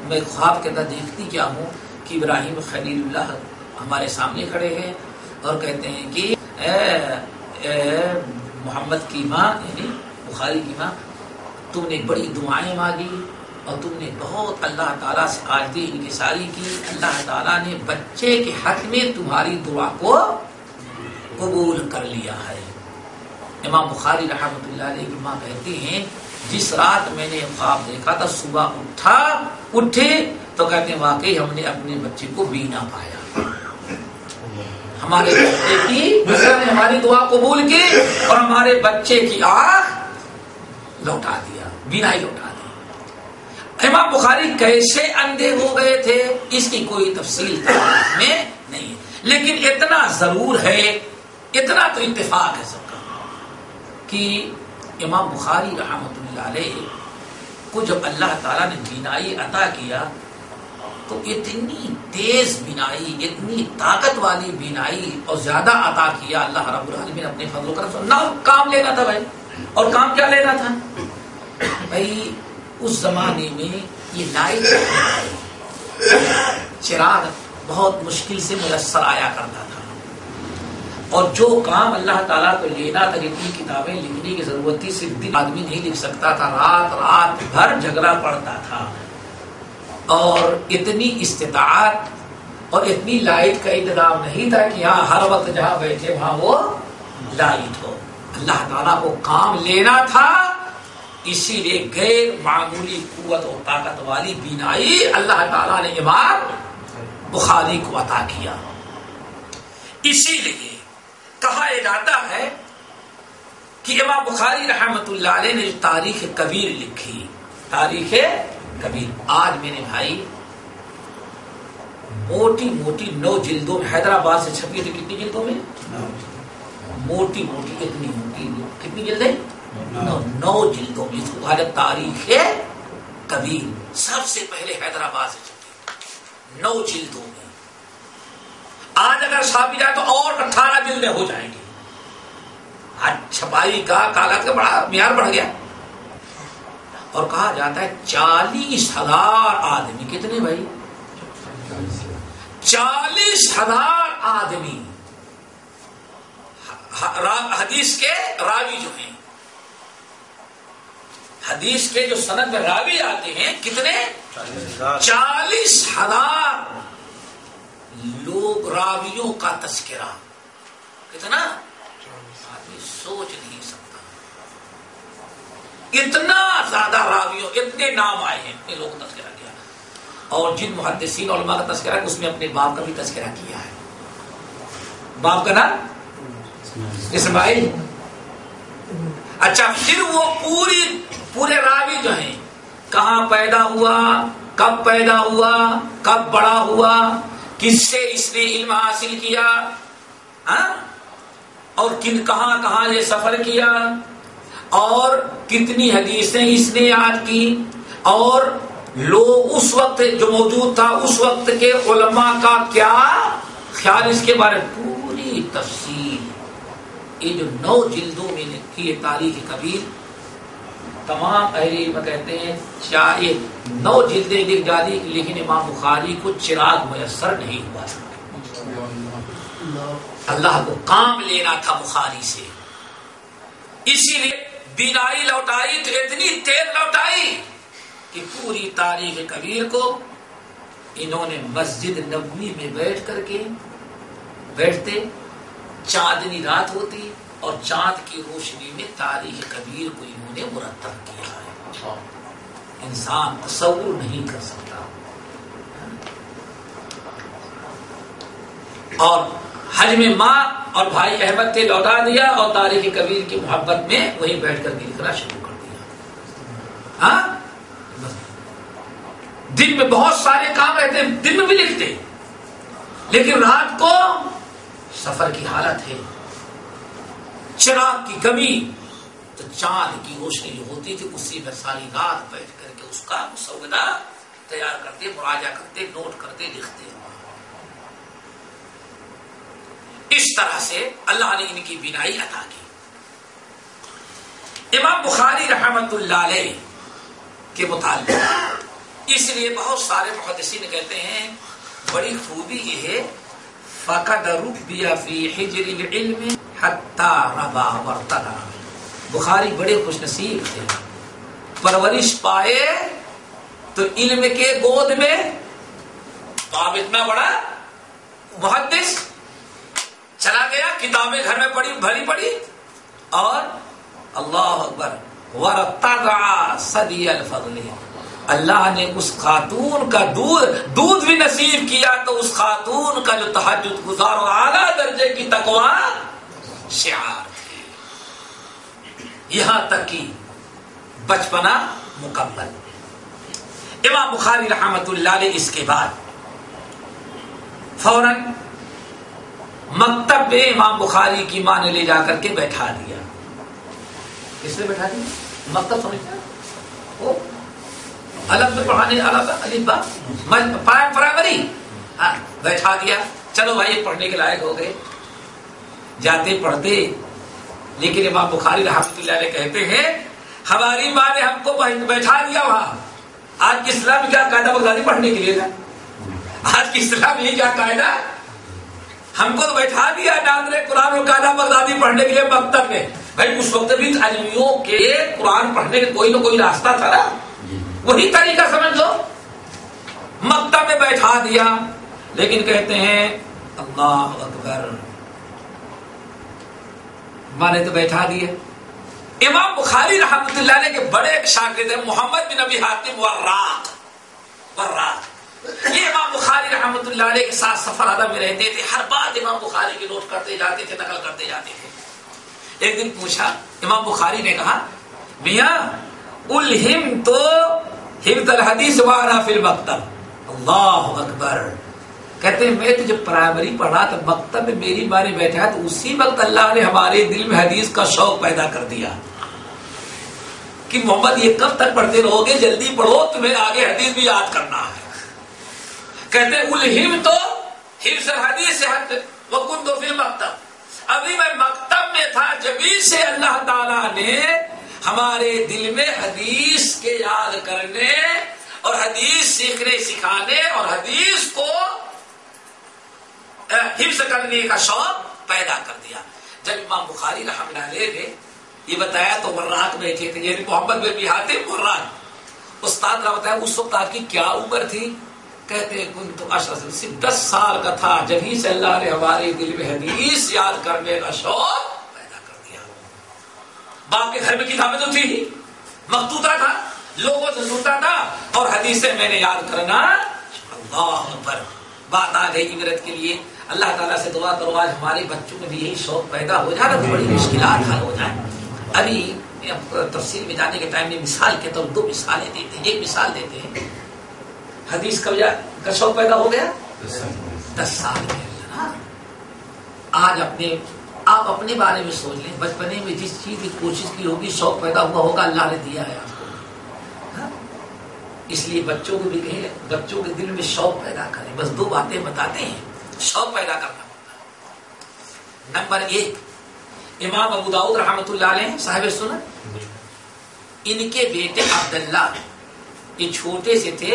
میں خواب کے اندر دیکھتی کیا ہوں کہ ابراہیم خلیل اللہ ہمارے سامنے کھڑے ہیں اور کہتے ہیں کہ اے محمد کی ماں یعنی بخاری کی ماں, تم نے بڑی دعائیں مانگی اور تم نے بہت اللہ تعالیٰ سے عاجزی انکساری کی. اللہ تعالیٰ نے بچے کے حق میں تمہاری دعا کو قبول کر لیا ہے. امام بخاری رحمۃ اللہ علیہ کی ماں کہتی ہیں جس رات میں نے خواب دیکھا تھا صبح اٹھے تو کہتے ہیں واقعی ہم نے اپنے بچے کو بینا پایا. ہمارے بچے کی نے ہماری دعا قبول کی اور ہمارے بچے کی آنکھ لوٹا دیا, بینائی لوٹا دی. امام بخاری کیسے اندھے ہو گئے تھے اس کی کوئی تفصیل میں نہیں ہے, لیکن اتنا ضرور ہے, اتنا تو اتفاق ہے سب کا کہ امام بخاری رحمۃ اللہ علیہ کو جب اللہ تعالیٰ نے بینائی عطا کیا تو اتنی تیز بینائی, اتنی طاقت والی بینائی اور زیادہ عطا کیا اللہ رب العالمین اپنے فضل و کرم سے. نہ کام لینا تھا بھائی, اور کام کیا لینا تھا بھائی, اس زمانے میں یہ لائٹ چراغ بہت مشکل سے میسر آیا کرتا تھا, اور جو کام اللہ تعالیٰ کو لینا تھا, جتنی کتابیں لکھنے کی ضرورت تھی صرف دن آدمی نہیں لکھ سکتا تھا, رات بھر جھگڑا پڑتا تھا, اور اتنی استطاعت اور اتنی لائٹ کا انتظام نہیں تھا کہ یہاں ہر وقت جہاں بیٹھے وہاں وہ لائٹ ہو. اللہ تعالیٰ کو کام لینا تھا, اسی لیے غیر معمولی قوت اور طاقت والی بینائی اللہ تعالیٰ نے امام بخاری کو عطا کیا. اسی لیے کہا جاتا ہے کہ امام بخاری رحمۃ اللہ علیہ نے تاریخ کبیر لکھی. تاریخ کبیر آج میں نے بھائی موٹی 9 جلدوں میں حیدرآباد سے چھپی تھی. کتنی جلدوں میں؟ موٹی اتنی موٹی. کتنی جلدیں؟ 9 جلدوں میں. اس کو کہا جاتا تاریخ کبیر سب سے پہلے حیدرآباد سے چھپی 9 جلدوں میں. آج اگر چھاپی جائے تو اور 18 جلدیں ہو جائیں گی. آج چھپائی کا کاغذ کا بڑا معیار بڑھ گیا. اور کہا جاتا ہے 40,000 آدمی. کتنے بھائی؟ 40,000 آدمی حدیث کے راوی جو ہیں، حدیث کے جو سند میں راوی آتے ہیں کتنے؟ 40,000 لوگ راویوں کا تذکرہ. کتنا؟ آدمی سوچ نہیں سکتا. اتنا زیادہ راویوں، اتنے نام آئے ہیں، اتنے لوگ تذکرہ کیا. اور جن محدثین علماء کا تذکرہ ہے اس میں اپنے باپ کا بھی تذکرہ کیا ہے. باپ کا نام اسماعیل. اچھا، پھر وہ پورے راوی جو ہیں کہاں پیدا ہوا، کب پیدا ہوا، کب بڑا ہوا، کس سے اس نے علم حاصل کیا، اور کہاں کہاں یہ سفر کیا، اور کتنی حدیثیں اس نے یاد کی، اور لوگ اس وقت جو موجود تھا اس وقت کے علماء کا کیا خیال اس کے بارے میں پوری تفصیل. یہ جو 9 جلدوں میں لکھی ہے تاریخ کبیر، تمام اہل علم کہتے ہیں چاہے 9 جلدیں لکھ ڈالی لیکن امام بخاری کو چراغ میسر نہیں ہوا. اللہ کو کام لینا تھا بخاری سے، اسی لیے بینائی لوٹائی تو اتنی تیز لوٹائی کہ پوری تاریخ کبیر کو انہوں نے مسجد نبوی میں بیٹھتے چاندنی رات ہوتی اور چاند کی روشنی میں تاریخ کبیر کو انہوں نے مرتب کیا ہے. انسان تصور نہیں کر سکتا. اور حج میں ماں اور بھائی احمد نے لوٹا دیا اور تاریخ کبیر کی محبت میں وہیں بیٹھ کر لکھنا شروع کر دیا. دن میں بہت سارے کام رہتے ہیں، دن میں بھی لکھتے، لیکن رات کو سفر کی حالت ہے، چراغ کی کمی، تو چاند کی روشنی جو ہوتی تھی اسی میں ساری رات بیٹھ کر کے اس کا مسودہ تیار کرتے، مراجعہ کرتے، نوٹ کرتے، لکھتے. اس طرح سے اللہ نے ان کی بینائی عطا کی. امام بخاری رحمت اللہ علیہ کے متعلق اس لیے بہت سارے محدثین کہتے ہیں بڑی خوبی یہ ہے فقد ربی فی حجر العلم حتی ربا ورتنا. بخاری بڑے خوش نصیب تھے، پرورش پائے تو علم کے گود میں. باپ اتنا بڑا محدث چلا گیا، کتابیں گھر میں بھری پڑی، اور اللہ اکبر ورتضع صدی الفضل، اللہ نے اس خاتون کا دودھ بھی نصیب کیا تو اس خاتون کا جو تہجد گزار و اعلیٰ درجے کی تقویٰ شعار تھی، یہاں تک کہ بچپنا مکمل. امام بخاری رحمت اللہ علیہ اس کے بعد فوراً مکتب میں امام بخاری کی ماں نے لے جا کر کے بیٹھا دیا. کس نے بیٹھا دیا؟ مکتب سمجھتے ہیں وہ الگ سے پڑھانے پرائمری، بیٹھا دیا. چلو بھائی پڑھنے کے لائق ہو گئے، جاتے پڑھتے. لیکن امام بخاری رحمۃ اللہ علیہ کہتے ہیں ہماری ماں نے ہم کو بیٹھا دیا وہاں. آج کی اسلام کیا قاعدہ بغدادی پڑھنے کے لیے تھا؟ آج کی اسلام یہ کیا قاعدہ؟ ہم کو تو بیٹھا دیا ناظر قرآن اور قاعدہ بغدادی پڑھنے کے لیے مکتب میں. بھائی اس وقت بھی علمیوں کے قرآن پڑھنے کا کوئی نہ کوئی راستہ تھا نا، وہی طریقہ سمجھ لو. مکتب میں بیٹھا دیا، لیکن کہتے ہیں اللہ اکبر، ماں نے تو بیٹھا دیا. امام بخاری رحمۃ اللہ علیہ کے بڑے ایک شاگرد ہیں محمد بن ابی حاتم وراق. یہ امام بخاری رحمۃ اللہ علیہ کے ساتھ سفر آدھا میں رہتے تھے، ہر بات امام بخاری کی نوٹ کرتے جاتے تھے، نقل کرتے جاتے تھے. ایک دن پوچھا، امام بخاری نے کہا میاں الہم تو حفظ الحدیث وانا فی المکتب. اللہ اکبر. کہتے ہیں میں تو جب پرائمری پڑھا تو مکتب میں میری ماں نے بیٹھا تو اسی وقت اللہ نے ہمارے دل میں حدیث کا شوق پیدا کر دیا. کہ محمد یہ کب تک پڑھتے رہو گے؟ جلدی پڑھو، تمہیں آگے حدیث بھی یاد کرنا ہے. کہتے الہم تو حفظ الحدیث وکنت فی المکتب، ابھی میں مکتب میں تھا جبھی سے اللہ تعالیٰ نے ہمارے دل میں حدیث کے یاد کرنے اور حدیث سیکھنے سکھانے اور حدیث کو حفظ کرنے کا شوق پیدا کر دیا. جب امام بخاری رحمۃ اللہ علیہ نے یہ بتایا تو وراق بیٹھے تھے، یعنی محمد بن حاتم وراق. استاد نے بتایا اس وقت آپ کی کیا عمر تھی؟ کہتے کنت اشرف، صرف 10 سال کا تھا، جبھی سے اللہ نے ہمارے دل میں حدیث یاد کرنے کا شوق پیدا کر دیا. باپ کے گھر میں کتابیں تو تھی ہی، مخطوطہ تھا، لوگوں سے سنتا تھا اور حدیثیں میں نے یاد کرنا. اللہ اکبر. بات آ گئی عبرت کے لیے. اللہ تعالیٰ سے دعا کرو آج ہمارے بچوں میں بھی یہی شوق پیدا ہو جائے، بڑی مشکلات حل ہو جائیں. ابھی تفصیل میں جانے کے ٹائم میں مثال کے طور 2 مثالیں دیتے ہیں. ایک مثال دیتے ہیں، حدیث کا شوق پیدا ہو گیا 10 سال کے اندر. آج آپ اپنے بارے میں سوچ لیں، بچپنے میں جس چیز کی کوشش کی ہوگی شوق پیدا ہوا ہوگا، اللہ نے دیا ہے آپ کو. اس لیے بچوں کو بھی کہیں بچوں کے دل میں شوق پیدا کریں. بس 2 باتیں بتاتے ہیں شوق پیدا کرنا ہوتا ہے. نمبر 1، امام ابو داؤد رحمۃ اللہ علیہ صاحب سنن، ان کے بیٹے عبداللہ یہ چھوٹے سے تھے،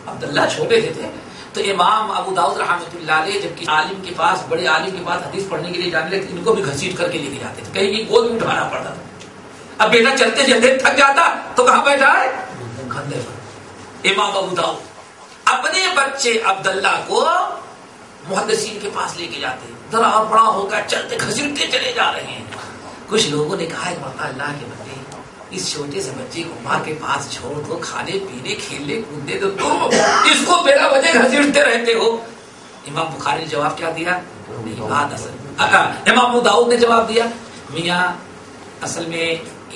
عبداللہ چھوٹے سے تھے تو امام ابو داؤد رحمۃ اللہ علیہ جب کسی عالم کے پاس، بڑے عالم کے پاس حدیث پڑھنے کے لیے جانے لگے، ان کو بھی گھسیٹ کر کے لے کے جاتے تھے، کہیں بھی گود میں اٹھانا پڑتا تھا. اب بیٹا چلتے چلتے تھک جاتا تو کہاں بیٹھا ہے؟ کندھے پر. امام ابو داؤد اپنے بچے عبداللہ کو محدثین کے پاس لے کے جاتے، ذرا اور بڑا ہو گیا، چلتے گھسیٹتے چلے جا رہے ہیں. کچھ لوگوں نے کہا اللہ کے بندے، اس چھوٹے سے بچے کو ماں کے پاس چھوڑ دو، کھانے پینے کھیلنے کودنے دو، تم اس کو بلا وجہ گھسیٹتے رہتے ہو. امام بخاری نے جواب کیا دیا؟ بات اصل امام ابو داؤد نے جواب دیا، میاں اصل میں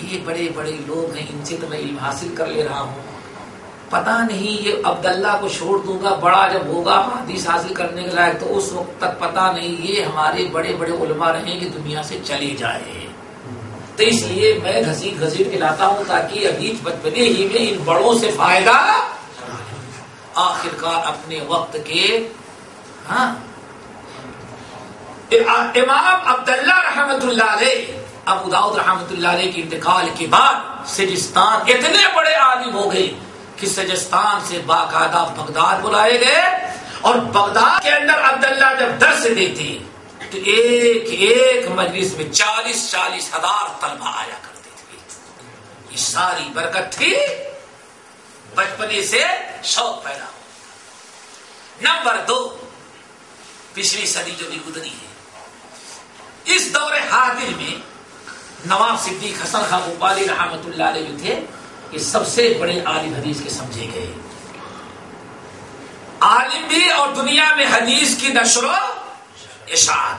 یہ بڑے بڑے لوگ ہیں، ان سے تو میں علم حاصل کر لے رہا ہوں، پتا نہیں یہ عبداللہ کو چھوڑ دوں گا، بڑا جب ہوگا حدیث حاصل کرنے کے لائق تو اس وقت تک پتا نہیں یہ ہمارے بڑے بڑے علماء رہیں کہ دنیا سے چلے جائے، تو اس لیے میں گھسیٹ کے لاتا ہوں تاکہ ابھی بچپنے ہی میں ان بڑوں سے فائدہ. آخرکار اپنے وقت کے امام عبداللہ رحمۃ اللہ علیہ، ابو داؤد رحمۃ اللہ علیہ کے انتقال کے بعد سجستان اتنے بڑے عالم ہو گئے کہ سجستان سے باقاعدہ بغداد بلائے گئے، اور بغداد کے اندر عبداللہ جب درس دیتے تو ایک ایک مجلس میں 40-40 ہزار طلبہ آیا کرتے تھے. یہ ساری برکت تھی بچپنے سے شوق پیدا ہو. نمبر 2، پچھلی صدی جو بھی گزری ہے، اس دور حاضر میں نواب صدیق حسن خان بھوپالی رحمۃ اللہ علیہ جو تھے، یہ سب سے بڑے عالم حدیث کے سمجھے گئے عالم بھی، اور دنیا میں حدیث کی نشر و اشاعت،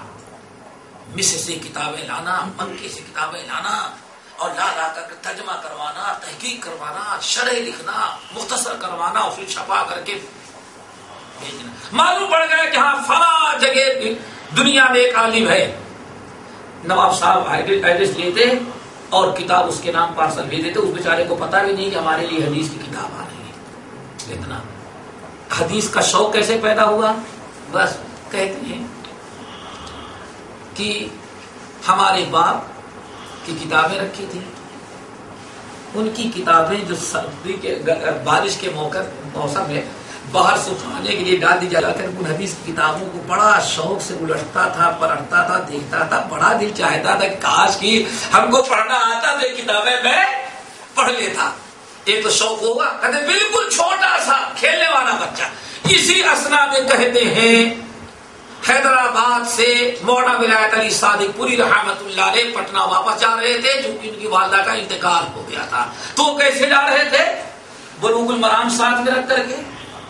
مصر سے کتابیں لانا، مکے سے کتابیں لانا اور لا کر ترجمہ کروانا، تحقیق کروانا، شرح لکھنا، مختصر کروانا اور پھر چھپا کر کے بھیجنا. معلوم پڑ گیا کہ ہاں فلاں جگہ دنیا میں ایک عالم ہے. نواب صاحب ایڈریس لیتے اور کتاب اس کے نام پارسل بھیج دیتے، اس بیچارے کو پتا بھی نہیں کہ ہمارے لیے حدیث کی کتاب آ رہی ہے. اتنا حدیث کا شوق کیسے پیدا ہوا؟ بس کہتے ہیں کہ ہمارے باپ کی کتابیں رکھی تھی، ان کی کتابیں جو سردی کے بارش کے موسم میں باہر سکھانے کے لیے ڈال دی جاتا تھا، ان حدیث کی کتابوں کو بڑا شوق سے الٹتا تھا، پلٹتا تھا، دیکھتا تھا، بڑا دل چاہتا تھا کہ کاش کی ہم کو پڑھنا آتا تو یہ کتابیں میں پڑھ لیتا. ایک تو شوق ہوگا، کہتے بالکل چھوٹا سا کھیلنے والا بچہ. اسی اسنا میں کہتے ہیں حیدرآباد سے مولانا ولایت علی صادق پوری رحمت اللہ علیہ پٹنہ واپس جا رہے تھے، جو ان کی والدہ کا انتقال ہو گیا تھا. تو کیسے جا رہے تھے؟ بلوغ المرام ساتھ میں رکھ کر کے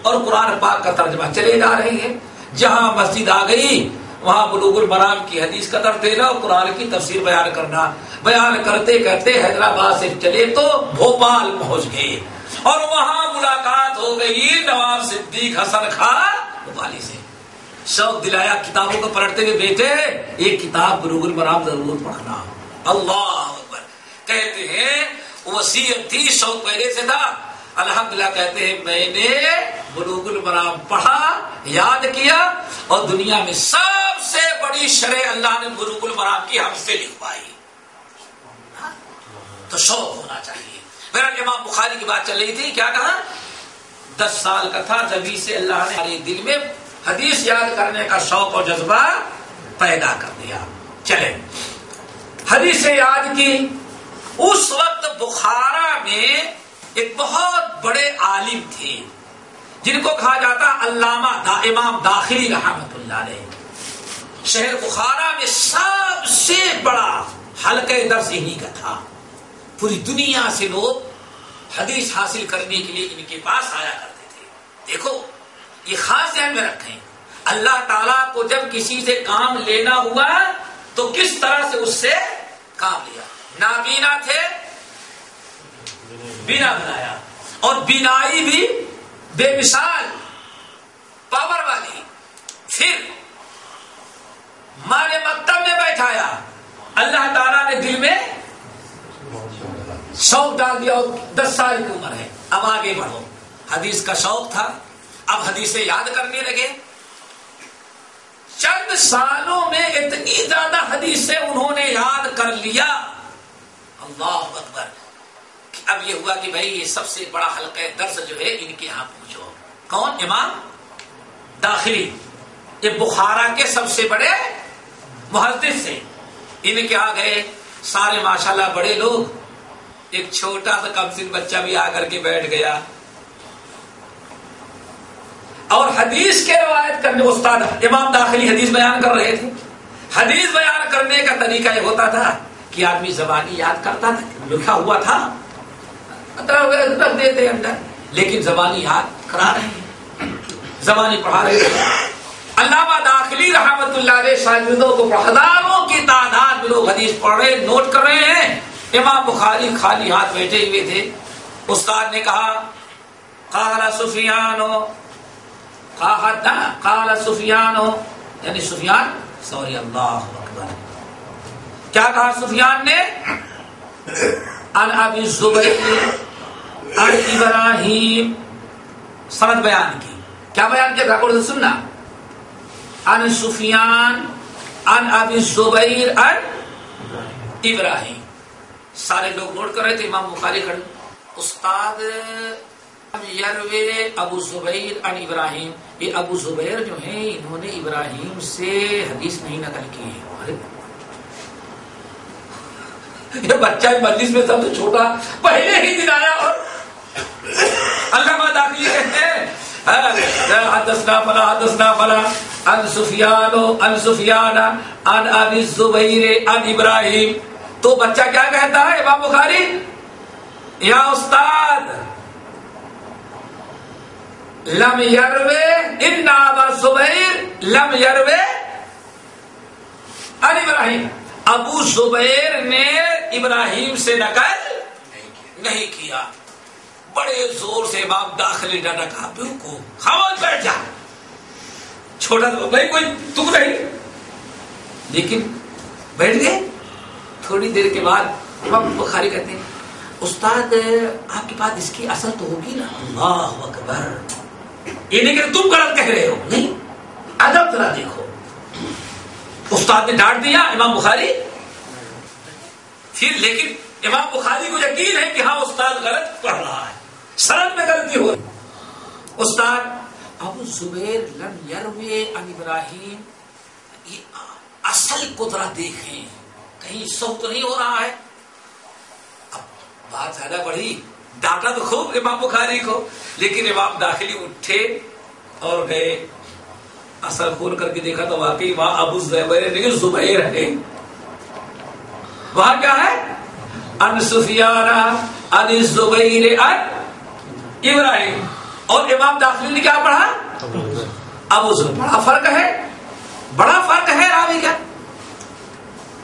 اور قرآن پاک کا ترجمہ چلے جا رہے ہیں. جہاں مسجد آ گئی وہاں بلوغ المرام کی حدیث کا درس دینا اور قرآن کی تفسیر بیان کرنا. بیان کرتے کرتے حیدرآباد سے چلے تو بھوپال پہنچ گئے اور وہاں ملاقات ہو گئی نواب صدیق حسن خان بھوپالی سے. شوق دلایا کتابوں کو پلٹتے ہوئے، بیٹے ایک کتاب بلوغ المرام ضرور پڑھنا. اللہ اکبر. کہتے ہیں وصیت تھی، شوق پہلے سے تھا. الحمدللہ کہتے ہیں میں نے بلوغ المرام پڑھا، یاد کیا، اور دنیا میں سب سے بڑی شرح اللہ نے بلوغ المرام کی ہم سے لکھوائی. تو شوق ہونا چاہیے. میرا امام بخاری کی بات چل رہی تھی، کیا کہا؟ 10 سال کا تھا جبھی سے اللہ نے ہمارے دل میں حدیث یاد کرنے کا شوق اور جذبہ پیدا کر دیا. چلے حدیث یاد کی. اس وقت بخارا میں ایک بہت بڑے عالم تھے جن کو کہا جاتا علامہ امام داخلی رحمت اللہ علیہ. شہر بخارا میں سب سے بڑا حلقہ درس انہی کا تھا. پوری دنیا سے لوگ حدیث حاصل کرنے کے لیے ان کے پاس آیا کرتے تھے. دیکھو یہ خاص ذہن میں رکھیں، اللہ تعالیٰ کو جب کسی سے کام لینا ہوا تو کس طرح سے اس سے کام لیا. نابینا تھے، بینا بنایا، اور بینائی بھی بے مثال پاور والی. پھر مانے مکتب میں بیٹھایا، اللہ تعالیٰ نے دل میں شوق ڈال دیا. اور 10 سال کی عمر ہے، اب آگے بڑھو. حدیث کا شوق تھا، اب حدیثیں یاد کرنے لگے. چند سالوں میں اتنی زیادہ حدیثیں انہوں نے یاد کر لیا، اللہ اکبر. اب یہ ہوا کہ بھائی یہ سب سے بڑا حلقہ درس جو ہے ان کے یہاں پوچھو. کون؟ امام داخلی، یہ بخارا کے سب سے بڑے محدث سے. ان کے آ گئے سارے ماشاءاللہ بڑے لوگ. ایک چھوٹا سا کم سن بچہ بھی آ کر کے بیٹھ گیا اور حدیث کے روایت کرنے. استاد امام داخلی حدیث بیان کر رہے تھے. حدیث بیان کرنے کا طریقہ یہ ہوتا تھا کہ آدمی زبانی یاد کرتا تھا، لکھا ہوا تھا رکھ دیتے اندر، لیکن زبانی یاد کرا رہے ہیں، زبانی پڑھا رہے ہیں. علامہ داخلی رحمت اللہ علیہ شاگردوں کو ہزاروں کی تعداد میں لوگ حدیث پڑھ رہے، نوٹ کر رہے ہیں. امام بخاری خالی ہاتھ بیٹھے ہوئے تھے. استاد نے کہا قال سفیان، قال سفیان یعنی سفیان، سوری اللہ اکبر، کیا کہا سفیان نے؟ عن ابی الزبیر عن ابراہیم. سند بیان کی. کیا بیان کیا؟ ریکارڈ سے سننا. عن سفیان عن ابی الزبیر عن ابراہیم. سارے لوگ نوٹ کر رہے تھے. امام بخاری کھڑے. استاد یروی ابو زبیر عن ابراہیم. یہ ابو زبیر جو ہیں انہوں نے ابراہیم سے حدیث نہیں نقل کی ہے. یہ بچہ مجلس میں سب سے چھوٹا پہلے ہی دن آیا اور علامہ داخلی کہتے ہیں حدثنا فلا حدثنا فلا عن سفیان عن ابی الزبیر عن ابراہیم. تو بچہ کیا کہتا ہے امام بخاری؟ یا استاد لم یروی ان ابا الزبیر لم یروی عن ابراہیم. ابو زبیر نے ابراہیم سے نقل نہیں کیا. بڑے زور سے امام داخلی نے کہا کو خاموش بیٹھ جا. چھوٹا تو بھائی کوئی تم نہیں، لیکن بیٹھ گئے. تھوڑی دیر کے بعد امام بخاری کہتے ہیں استاد آپ کے پاس اس کی اصل تو ہوگی نا. اللہ اکبر. یہ نہیں کہ تم غلط کہہ رہے ہو، نہیں، ادب ذرا دیکھو. استاد نے ڈانٹ دیا امام بخاری. پھر لیکن امام بخاری کو یقین ہے کہ ہاں استاد غلط پڑھ رہا ہے، سند میں غلطی ہو رہی. استاد ابو زبیر لم یروی عن ابراہیم، یہ اصل کو ذرا دیکھیں کہیں سو تو نہیں ہو رہا ہے. اب بات زیادہ بڑھی، ڈانٹا تو خوب امام بخاری کو، لیکن امام داخلی اٹھے اور گئے. اثر کھول کر کے دیکھا تو واقعی وہاں ابو زبیر نہیں زبیر ہے. وہاں کیا ہے؟ ان سفیان ان الزبیر ان ابراہیم. اور امام داخلی نے کیا پڑھا؟ ابو زبیر. بڑا فرق ہے، بڑا فرق ہے راوی کا.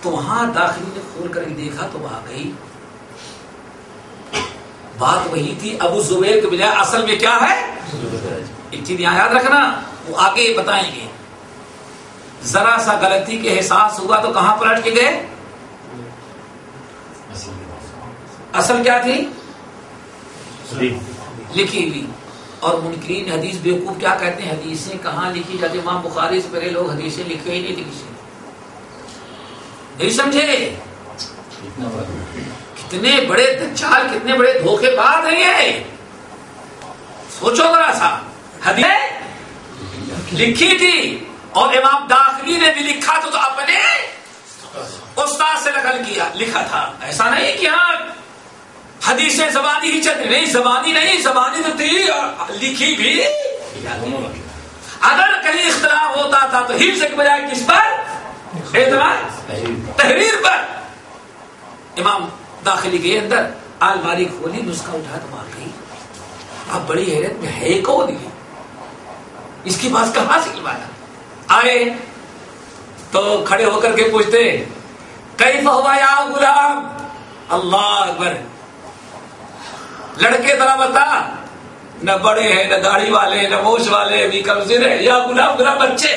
تو وہاں داخلی نے کھول کر کے دیکھا تو واقعی بات وہی تھی. ابو زبیر کے بجائے اصل میں کیا ہے؟ ایک چیز یہاں یاد رکھنا، وہ آگے بتائیں گے. ذرا سا غلطی کے احساس ہوا تو کہاں پلٹ کے گئے؟ اصل کیا تھی؟ لکھی ہوئی. اور منکرین حدیث بیوقوف کیا کہتے ہیں حدیثیں کہاں لکھی جاتی؟ امام بخاری سے پہلے لوگ حدیثیں لکھے ہی نہیں لکھی. نہیں سمجھے؟ کتنے بڑے دجال، کتنے بڑے دھوکے باز ہیں یہ. سوچو ذرا سا، حدیث لکھی تھی اور امام داخلی نے بھی لکھا تو اپنے استاد سے نقل کیا، لکھا تھا. ایسا نہیں کہ ہاں حدیثیں زبانی ہی چلتی، نہیں زبانی نہیں، زبانی تو تھی اور لکھی بھی. اگر کہیں اختلاف ہوتا تھا تو حفظ کے بجائے کس پر اعتماد؟ تحریر پر. امام داخلی گئے اندر، الماری کھولی، نسخہ اٹھا تو مار گئی. اب بڑی حیرت میں ہے کون یہ، اس کی بات کہاں سے نکلوایا؟ آئے تو کھڑے ہو کر کے پوچھتے کیف ہوا یا غلام؟ اللہ اکبر. لڑکے ذرا بتا، نہ بڑے ہیں نہ داڑھی والے نہ موچھ والے، بھی کمزور ہے. یا غلام ذرا بچے،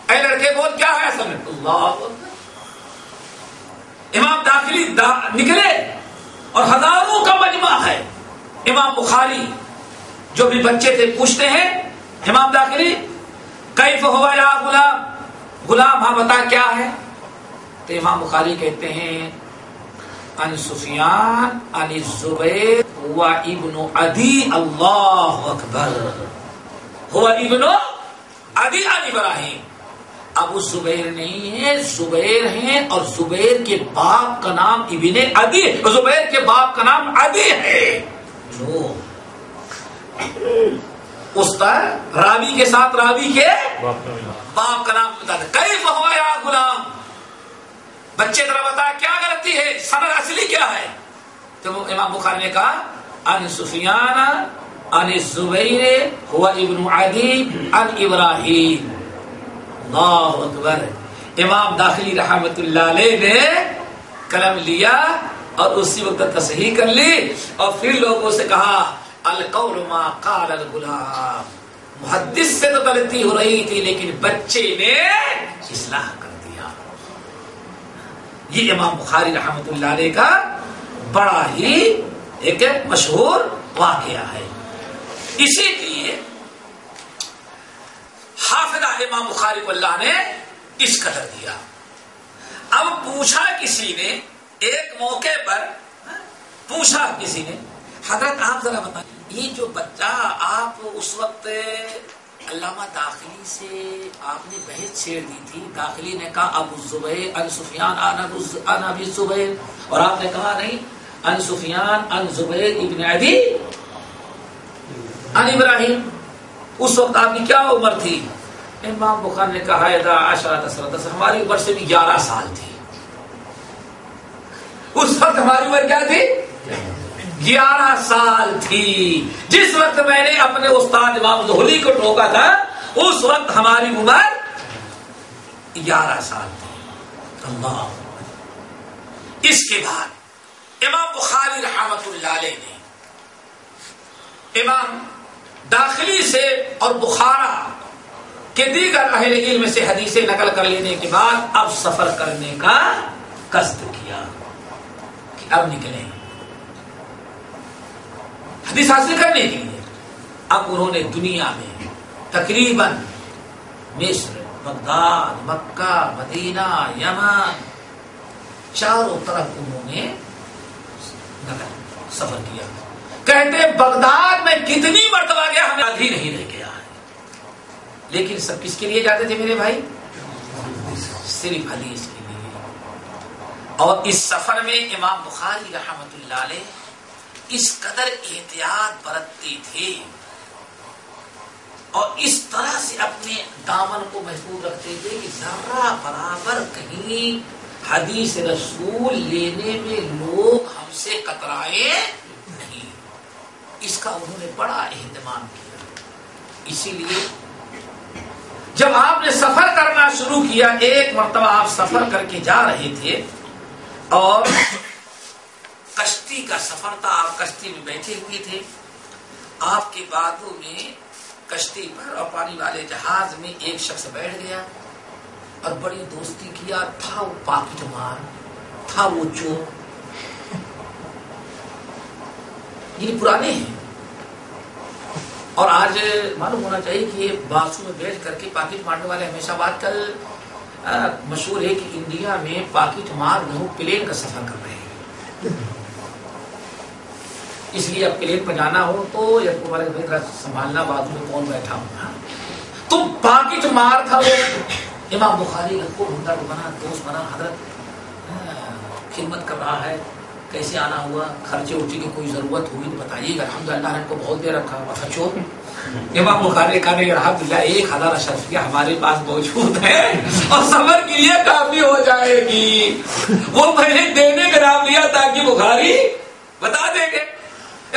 اے لڑکے بول کیا ہے اصل میں؟ اللہ اکبر. امام داخلی نکلے اور ہزاروں کا مجمع ہے. امام بخاری جو بھی بچے تھے پوچھتے ہیں امام داخلی کیف ہوا یا غلام؟ غلام ہاں بتا کیا ہے؟ تو امام بخاری کہتے ہیں ان سفیان ان الزبیر ہوا ابن عدی. اللہ اکبر. ہوا ابن عدی ان ابراہیم. ابو زبیر نہیں ہے، زبیر ہیں، اور زبیر کے باپ کا نام ابن عدی، زبیر کے باپ کا نام عدی ہے. جو استاد راوی کے ساتھ راوی کے باپ کا نام بتا دے. کیف ہوا یا غلام؟ بچے ذرا بتا کیا غلطی ہے، سند اصلی کیا ہے؟ تو امام بخاری نے کہا ان سفیان ان الزبیر ہوا ابن عدی ان ابراہیم. اللہ اکبر. امام داخلی رحمت اللہ علیہ نے قلم لیا اور اسی وقت تصحیح کر لی اور پھر لوگوں سے کہا القول ما قال الغلام. محدث سے تو غلطی ہو رہی تھی لیکن بچے نے اصلاح کر دیا. یہ امام بخاری رحمت اللہ علیہ کا بڑا ہی ایک مشہور واقعہ ہے. اسی لیے حافظ امام بخاری کو اللہ نے اس قدر دیا. اب پوچھا کسی نے ایک موقع پر، پوچھا کسی نے حضرت آپ ذرا بتائیں یہ جو بچہ آپ اس وقت علامہ داخلی سے آپ نے بحث چھیڑ دی تھی، داخلی نے کہا ابو زبیر ان سفیان ان ابی زبیر، اور آپ نے کہا نہیں ان سفیان ان زبیر ابن عدی ان ابراہیم. اس وقت آپ کی کیا عمر تھی؟ امام بخاری نے کہا 10 ہماری عمر سے بھی 11 سال تھی. اس وقت ہماری عمر کیا تھی؟ 11 سال تھی. جس وقت میں نے اپنے استاد امام زہری کو ٹوکا تھا اس وقت ہماری عمر 11 سال تھی. اللہ. اس کے بعد امام بخاری رحمت اللہ علیہ نے امام داخلی سے اور بخارا کے دیگر اہل علم سے حدیثیں نقل کر لینے کے بعد اب سفر کرنے کا قصد کیا کہ اب نکلیں حدیث حاصل کرنے کے لیے. اب انہوں نے دنیا میں تقریباً مصر، بغداد، مکہ، مدینہ، یمن، چاروں طرف انہوں نے سفر کیا. کہتے بغداد میں کتنی مرتبہ گیا ہمیں یاد ہی نہیں رہ گیا ہے. لیکن سب کس کے لیے جاتے تھے میرے بھائی؟ صرف حدیث کے لیے. اور اس سفر میں امام بخاری رحمت اللہ علیہ اس قدر احتیاط برتتے تھے اور اس طرح سے اپنے دامن کو محفوظ رکھتے تھے کہ ذرہ برابر کہیں حدیث رسول لینے میں لوگ ہم سے کترائے نہیں. اس کا انہوں نے بڑا اہتمام کیا. اسی لیے جب آپ نے سفر کرنا شروع کیا، ایک مرتبہ آپ سفر کر کے جا رہے تھے اور کشتی کا سفر تھا، آپ کشتی میں بیٹھے ہوئے تھے. آپ کے بازو میں کشتی پر اور پانی والے جہاز میں ایک شخص بیٹھ گیا اور بڑی دوستی کیا. تھا وہ پاکٹ مار، تھا وہ چور. یہ پرانے ہیں. اور آج معلوم ہونا چاہیے کہ یہ باسو میں بیٹھ کر کے پاکٹ مارنے والے ہمیشہ بات کل مشہور ہے کہ انڈیا میں پاکٹ مار لوگ پلین کا سفر کر رہے ہیں. اس لیے اب پلین پہ جانا ہو تو سنبھالنا بازو میں کون بیٹھا ہونا. تو پاکٹ مار تھا وہ. امام بخاری کو ہمدرد بنا، دوست بنا، حضرت خدمت کر رہا ہے. کیسے آنا ہوا؟ خرچے ارچے کی کوئی ضرورت ہوئی تو بتائیے گا. الحمدللہ نے کو بہت دے رکھا. خرچوں امام بخاری نے کہا الحمدللہ 1000 اشرفیہ ہمارے پاس موجود ہے اور سفر کے لیے کافی ہو جائے گی. وہ پہلے دینے کا نام لیا تاکہ بخاری بتا دیں گے.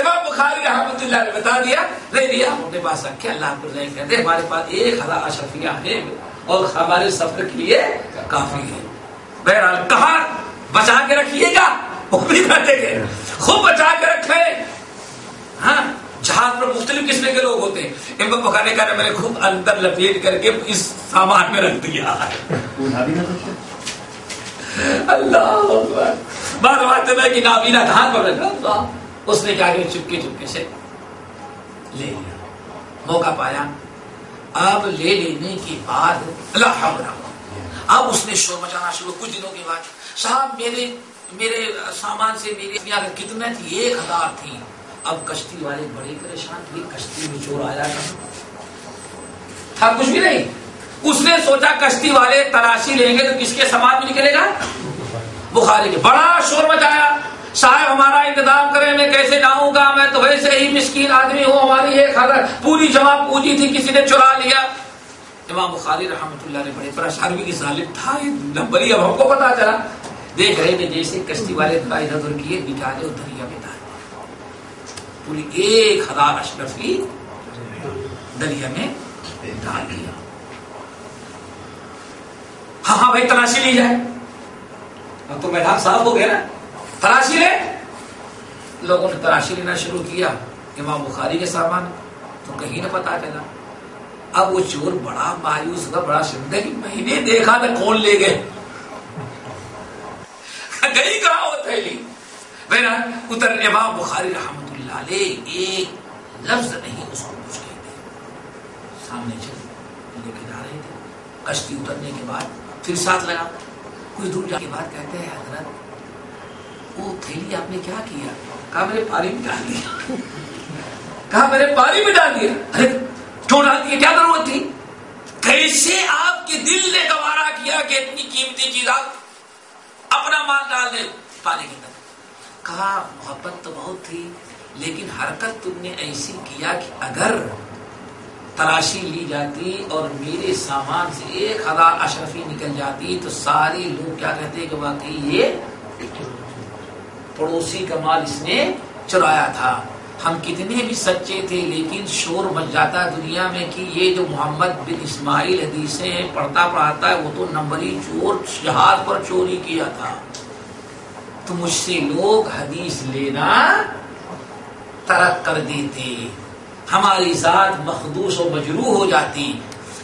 امام بخاری رحمۃ اللہ نے بتا دیا، لے لیا اپنے پاس رکھے. اللہ کو لے کہتے ہمارے پاس 1000 اشرفیہ ہیں اور ہمارے سفر کے لیے کافی ہے. بہرحال کہاں بچا کے رکھیے گا، وہ بھی کہتے گے خوب بچا کے رکھے. ہاں جہاز پر مختلف قسم کے لوگ ہوتے ہیں. امام بخاری نے کہا میں نے خوب اندر لپیٹ کر کے اس سامان میں رکھ دیا. اللہ بار بات ہے کہ نابینا دھان پر رکھا. اس نے کیا کہ چپکے چپکے سے لے لیا. موقع پایا. اب لے لینے کے بعد اللہ اب اس نے شور مچانا شروع. کچھ دنوں کے بعد صاحب میرے سامان سے میری کتنے تھی؟ 1000 تھی. اب کشتی والے بڑے پریشان تھے. کشتی میں چور آیا تھا کچھ بھی نہیں. اس نے سوچا کشتی والے تلاشی لیں گے تو کس کے سامان میں نکلے گا؟ بخاری کے. بڑا شور مچایا. صاحب ہمارا انتظام کریں، میں کیسے جاؤں گا، میں تو ویسے ہی مسکین آدمی ہوں، ہماری 1000 پوری جمع پوجی تھی کسی نے چرا لیا. امام بخاری رحمۃ اللہ نے بڑے پریشان بھی ظالم تھا یہ نمبر ہی اب ہم کو پتا چلا. دیکھ رہے تھے جیسے کشتی والے ادھر ادھر کیے نکالے اور دریا میں ڈال پوری 1000 اشرفی دریا میں ڈال دیا. ہاں بھائی تلاشی لی جائے. اب تو میدان صاف ہو گیا نا، تلاشی لے. لوگوں نے تلاشی لینا شروع کیا. امام بخاری کے سامان تو کہیں نہ پتا چلا. اب وہ چور بڑا مایوس ہوا، بڑا شرمندہ کہ میں نے دیکھا تھا کون لے گئے. گئی کہاں وہ تھیلی؟ بہرحال اتر امام بخاری رحمۃ اللہ علیہ ایک لفظ نہیں اس کو پوچھ کے گئے. سامنے چل لے کے جا رہے تھے. کشتی اترنے کے بعد پھر ساتھ لگا. کچھ دور جانے کے بعد کہتے ہیں حضرت وہ تھیلی آپ نے کیا کیا؟ کہا میں نے پانی میں ڈال دیا. کہا میں نے پانی میں ڈال دیا. ارے کیوں ڈال دیا؟ کیا ضرورت تھی؟ کیسے آپ کے دل نے گوارا کیا کہ اتنی قیمتی چیز آپ اپنا مال ڈال دے پانی کے اندر؟ کہا محبت تو بہت تھی لیکن حرکت تم نے ایسی کیا کہ اگر تلاشی لی جاتی اور میرے سامان سے 1000 اشرفی نکل جاتی تو سارے لوگ کیا کہتے کہ واقعی یہ پڑوسی کا مال اس نے چرایا تھا. ہم کتنے بھی سچے تھے لیکن شور مچ جاتا دنیا میں کہ یہ جو محمد بن اسماعیل حدیثیں پڑھتا پڑھاتا ہے وہ تو نمبری چور جہاز پر چوری کیا تھا. تو مجھ سے لوگ حدیث لینا ترک کر دیتے، ہماری ذات مخدوش و مجروح ہو جاتی.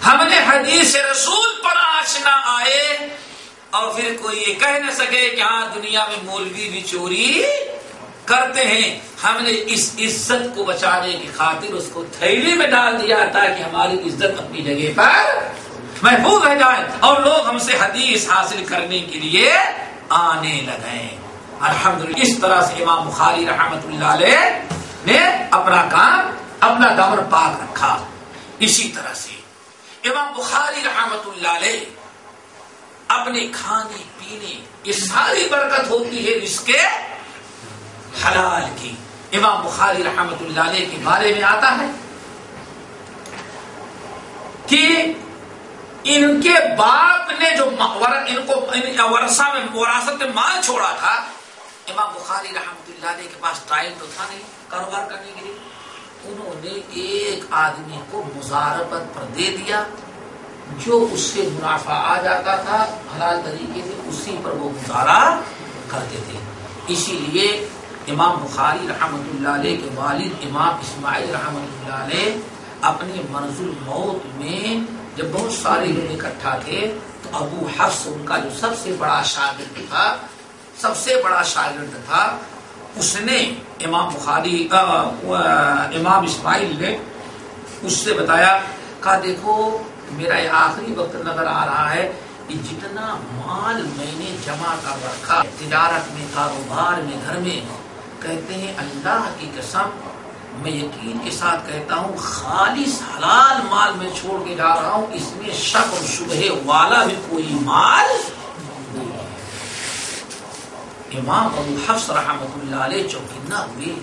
ہم نے حدیث رسول پر آشنا آئے اور پھر کوئی یہ کہہ نہ سکے کہ ہاں دنیا میں مولوی بھی چوری کرتے ہیں. ہم نے اس عزت کو بچانے کی خاطر اس کو تھیلی میں ڈال دیا تاکہ ہماری عزت اپنی جگہ پر محفوظ رہ جائے اور لوگ ہم سے حدیث حاصل کرنے کے لیے آنے لگے. الحمدللہ اس طرح سے امام بخاری رحمۃ اللہ علیہ نے اپنا کام اپنا دامن پاک رکھا. اسی طرح سے امام بخاری رحمۃ اللہ علیہ اپنے کھانے پینے یہ ساری برکت ہوتی ہے رزق حلال کی. امام بخاری رحمۃ اللہ علیہ کے بارے میں آتا ہے کہ ان کے باپ نے جو ان کو ورثہ میں وراثت میں مال چھوڑا تھا، امام بخاری رحمۃ اللہ علیہ کے پاس ٹائم تو تھا نہیں کاروبار کرنے کے لیے. انہوں نے ایک آدمی کو مزاربت پر دے دیا، جو اس سے منافع آ جاتا تھا حلال طریقے سے اسی پر وہ گزارا کرتے تھے. اسی لیے امام بخاری رحمۃ اللہ علیہ کے والد امام اسماعیل رحمۃ اللہ علیہ اپنے مرض الموت میں جب بہت سارے لوگ اکٹھا تھے تو ابو حفص ان کا جو سب سے بڑا شاگرد تھا، اس نے امام بخاری امام اسماعیل نے اس سے بتایا، کہا دیکھو میرا یہ آخری وقت نظر آ رہا ہے کہ جتنا مال میں نے جمع کر رکھا تجارت میں، کاروبار میں، گھر میں، کہتے ہیں اللہ کی قسم میں یقین کے ساتھ کہتا ہوں خالص حلال مال میں چھوڑ کے جا رہا ہوں، اس میں شک اور شبہے والا بھی کوئی مال نہیں ہے۔ امام ابو حفص رحمۃ اللہ علیہ چوکنا ہوئے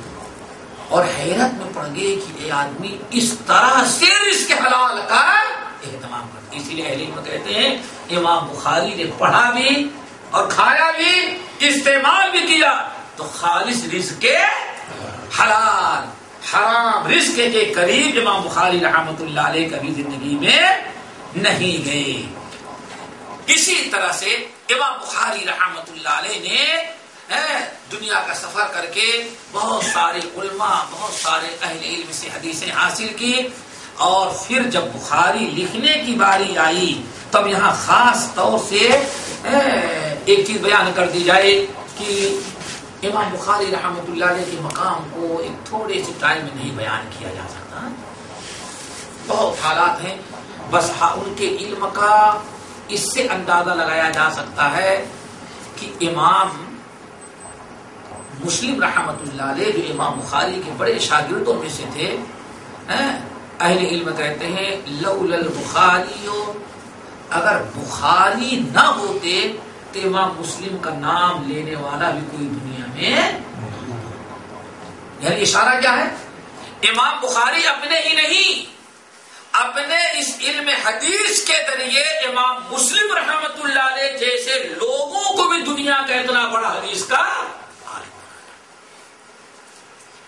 اور حیرت میں پڑ گئے کہ یہ آدمی اس طرح سے رزق حلال کا اہتمام کرتے۔ اسی لیے اہل علم کہتے ہیں امام بخاری نے پڑھا بھی اور کھایا بھی، استعمال بھی کیا تو خالص رزق حلال، حرام رزق کے قریب امام بخاری رحمۃ اللہ علیہ کبھی زندگی میں نہیں گئے۔ اسی طرح سے امام بخاری رحمۃ اللہ علیہ نے دنیا کا سفر کر کے بہت سارے علماء، بہت سارے اہل علم سے حدیثیں حاصل کی، اور پھر جب بخاری لکھنے کی باری آئی تب یہاں خاص طور سے ایک چیز بیان کر دی جائے کہ امام بخاری رحمۃ اللہ علیہ کے مقام کو ایک تھوڑے سے ٹائم میں نہیں بیان کیا جا سکتا، بہت حالات ہیں، بس ان کے علم کا اس سے اندازہ لگایا جا سکتا ہے کہ امام مسلم رحمۃ اللہ علیہ جو امام بخاری کے بڑے شاگردوں میں سے تھے، اہل علم کہتے ہیں لولا البخاری، اگر بخاری نہ ہوتے تو امام مسلم کا نام لینے والا بھی کوئی دنیا میں، یعنی اشارہ کیا ہے؟ امام بخاری اپنے ہی نہیں، اپنے اس علم حدیث کے ذریعے امام مسلم رحمت اللہ علیہ جیسے لوگوں کو بھی دنیا کا اتنا بڑا حدیث کا عالم۔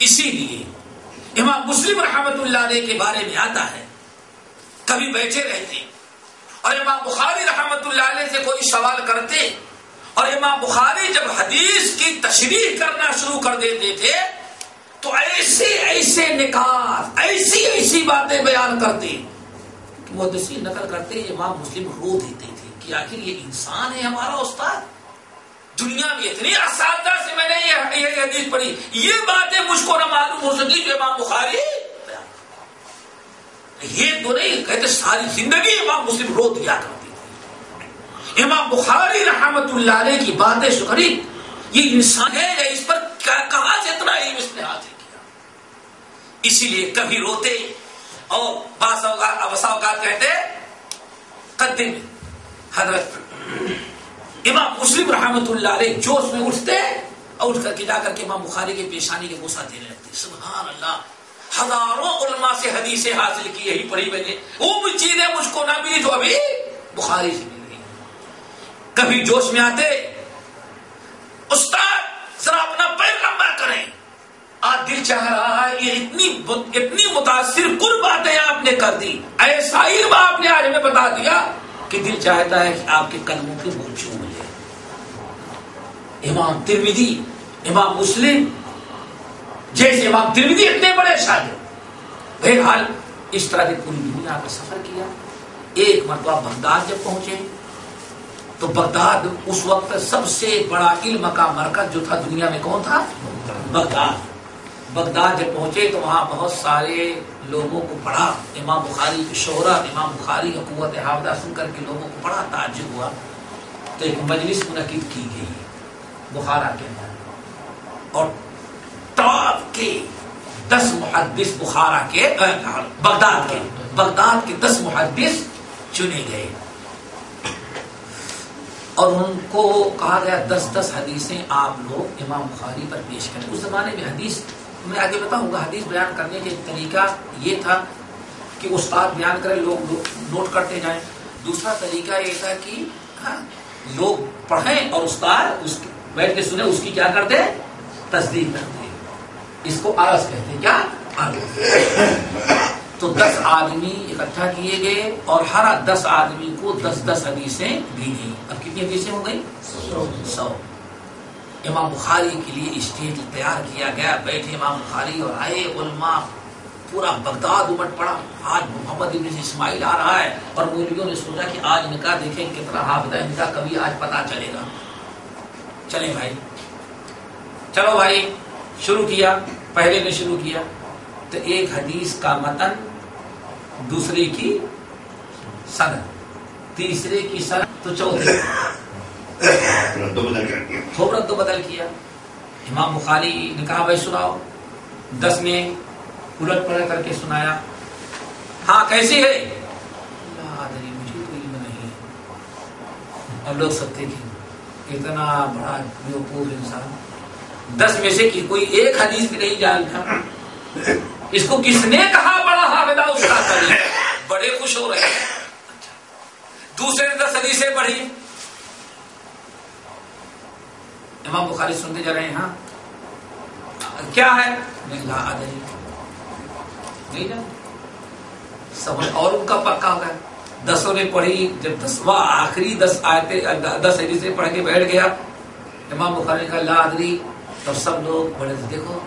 اسی لیے امام مسلم رحمت اللہ علیہ کے بارے میں آتا ہے کبھی بیٹھے رہتے اور امام بخاری رحمت اللہ علیہ سے کوئی سوال کرتے، اور امام بخاری جب حدیث کی تشریح کرنا شروع کر دیتے تھے تو ایسے ایسے نکات، ایسی ایسی باتیں بیان کرتے، محدثین نقل کرتے امام مسلم رو دیتے تھے کہ آخر یہ انسان ہے ہمارا استاد، دنیا میں اتنی اساتذہ سے میں نے یہ حدیث پڑھی، یہ باتیں مجھ کو نہ معلوم ہو سکی جو امام بخاری بیان کرتے۔ یہ تو نہیں کہتے ساری زندگی امام مسلم رو دیا کرتے تھے۔ امام بخاری رحمت اللہ علیہ کی باتیں سنی، یہ انسان ہے یا اس پر کہاں سے اتنا علم اس نے حاصل کیا، اسی لیے کبھی روتے اور بعض اوقات کہتے قدم حضرت امام مسلم رحمت اللہ علیہ جوش میں اٹھتے اور اٹھ کر کے جا کر کے امام بخاری کے پیشانی کے بوسہ دینے لگتے، سبحان اللہ، ہزاروں علماء سے حدیثیں حاصل کی، یہی پڑھی میں نے، وہ بھی چیزیں مجھ کو نہ ملی جو ابھی بخاری سے مل گئی۔ کبھی جوش میں آتے، استاد ذرا اپنا پیر لمبا کریں، آج دل چاہ رہا ہے، یہ اتنی متاثر کن باتیں آپ نے کر دی، ایسا علم آپ نے آج ہمیں بتا دیا کہ دل چاہتا ہے کہ آپ کے قدموں کی بول چوم لے۔ امام ترمذی، امام مسلم جیسے امام ترمذی اتنے بڑے شاگرد، بہرحال اس طرح کی پوری دنیا کا سفر کیا۔ ایک مرتبہ بغداد جب پہنچے تو بغداد اس وقت سب سے بڑا علم کا مرکز جو تھا دنیا میں کون تھا؟ بغداد۔ بغداد جب پہنچے تو وہاں بہت سارے لوگوں کو پڑھا امام بخاری کی شہرت، امام بخاری کا قوت حافظہ سن کر کے لوگوں کو بڑا تعجب ہوا، تو ایک مجلس منعقد کی گئی بخارا کے اندر، اور ٹاپ کے 10 محدث بخارا کے بغداد کے 10 محدث چنے گئے، اور ان کو کہا گیا 10 حدیثیں آپ لوگ امام بخاری پر پیش کریں۔ اس زمانے میں حدیث میں آگے بتاؤں گا، حدیث بیان کرنے کا ایک طریقہ یہ تھا کہ استاد بیان کرے، لوگ نوٹ کرتے جائیں۔ دوسرا طریقہ یہ تھا کہ لوگ پڑھیں اور استاد اس بیٹھ کے سنیں، اس کی کیا کرتے؟ تصدیق کرتے۔ اس کو عرض کہتے ہیں، کیا عرض۔ تو 10 آدمی اکٹھا کیے گئے اور ہر 10 آدمی کو 10 حدیثیں دی گئی۔ اب کتنی حدیثیں ہو گئی؟ 100۔ امام بخاری کے لیے اسٹیج تیار کیا گیا، بیٹھے امام بخاری اور آئے علماء، پورا بغداد امٹ پڑا۔ آج محمد ابن اسماعیل آ رہا ہے اور مولویوں نے سوچا کہ آج ان کا دیکھیں کتنا حافظ ہے، ان کا کبھی آج پتا چلے گا۔ چلے بھائی، چلو بھائی، شروع کیا، پہلے نے شروع کیا تو ایک حدیث کا متن، دوسرے کی سند، تیسرے کی سند، تو چوتھے خوب رد و بدل کیا۔ امام بخاری نے کہا بھائی سناؤ، 10 نے الٹ پلٹ کر کے سنایا، ہاں کیسی ہے؟ مجھے تو علم نہیں۔ اب لوگ سب دیکھیں اتنا بڑا بیوقوف انسان، 10 میں سے کوئی ایک حدیث بھی نہیں جانتا، اس کو کس نے کہا بڑا حافظ استاد علی؟ بڑے خوش ہو رہے ہیں۔ دوسرے نے 10 حدیثیں پڑھی، امام بخاری سنتے جا رہے ہیں، ہاں کیا ہے؟ لا ادری، نہیں جانتے سب، اور ان کا پکا ہو گیا۔ 10 نے پڑھی، جب 10واں آخری 10 آیتیں 10 حدیثیں پڑھ کے بیٹھ گیا، امام بخاری نے کہا لا ادری، تو سب لوگ بڑے دیکھو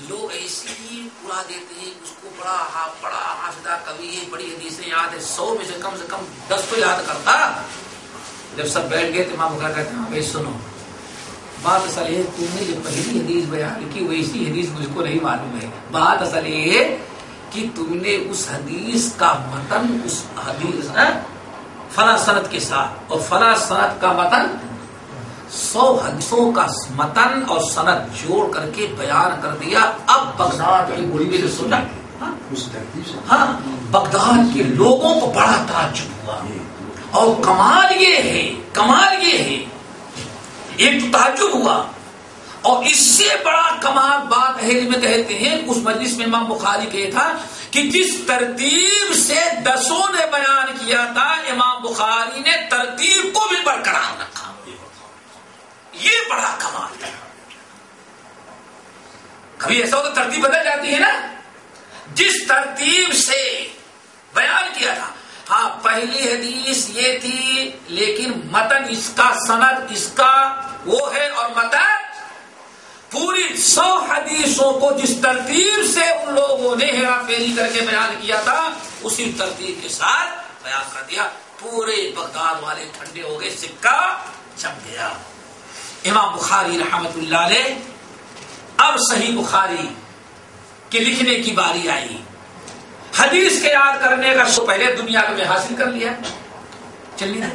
لوگ ایسے ہی اڑا دیتے ہیں اس کو، بڑا حافظہ کبھی ہے، بڑی حدیثیں یاد ہے، 100 میں سے کم 10 تو یاد کرتا۔ جب سب بیٹھ گئے تو امام بخاری کہتے ہیں ہاں بھائی سنو، بات اصل ہے تم نے جو پہلی حدیث بیان کی ویسی حدیث مجھ کو نہیں معلوم ہے۔ بات اصل یہ ہے کہ تم نے اس حدیث کا متن، اس حدیث فلاں سند کے ساتھ اور فلاں سند کا متن، 100 حدیثوں کا متن اور سند جوڑ کر کے بیان کر دیا۔ اب بغداد کی بولی میں سنا، ہاں بغداد کے لوگوں کو بڑا تعجب ہوا، اور کمال یہ ہے ایک تو تعجب ہوا، اور اس سے بڑا کمال بات اہل میں کہتے ہیں اس مجلس میں امام بخاری کہا تھا کہ جس ترتیب سے 10 نے بیان کیا تھا، امام بخاری نے ترتیب کو بھی برقرار رکھا، یہ بڑا کمال ہے۔ کبھی ایسا ہو تو ترتیب بدل جاتی ہے نا، جس ترتیب سے بیان کیا تھا، ہاں پہلی حدیث یہ تھی لیکن متن اس کا، سند اس کا وہ ہے، اور متن پوری 100 حدیثوں کو جس ترتیب سے ان لوگوں نے ہیرا پھیری کر کے بیان کیا تھا اسی ترتیب کے ساتھ بیان کر دیا۔ پورے بغداد والے ٹھنڈے ہو گئے، سکہ جم گیا۔ امام بخاری رحمت اللہ علیہ، اب صحیح بخاری کے لکھنے کی باری آئی۔ حدیث کے یاد کرنے کا شو پہلے دنیا میں حاصل کر لیا، چلیے نا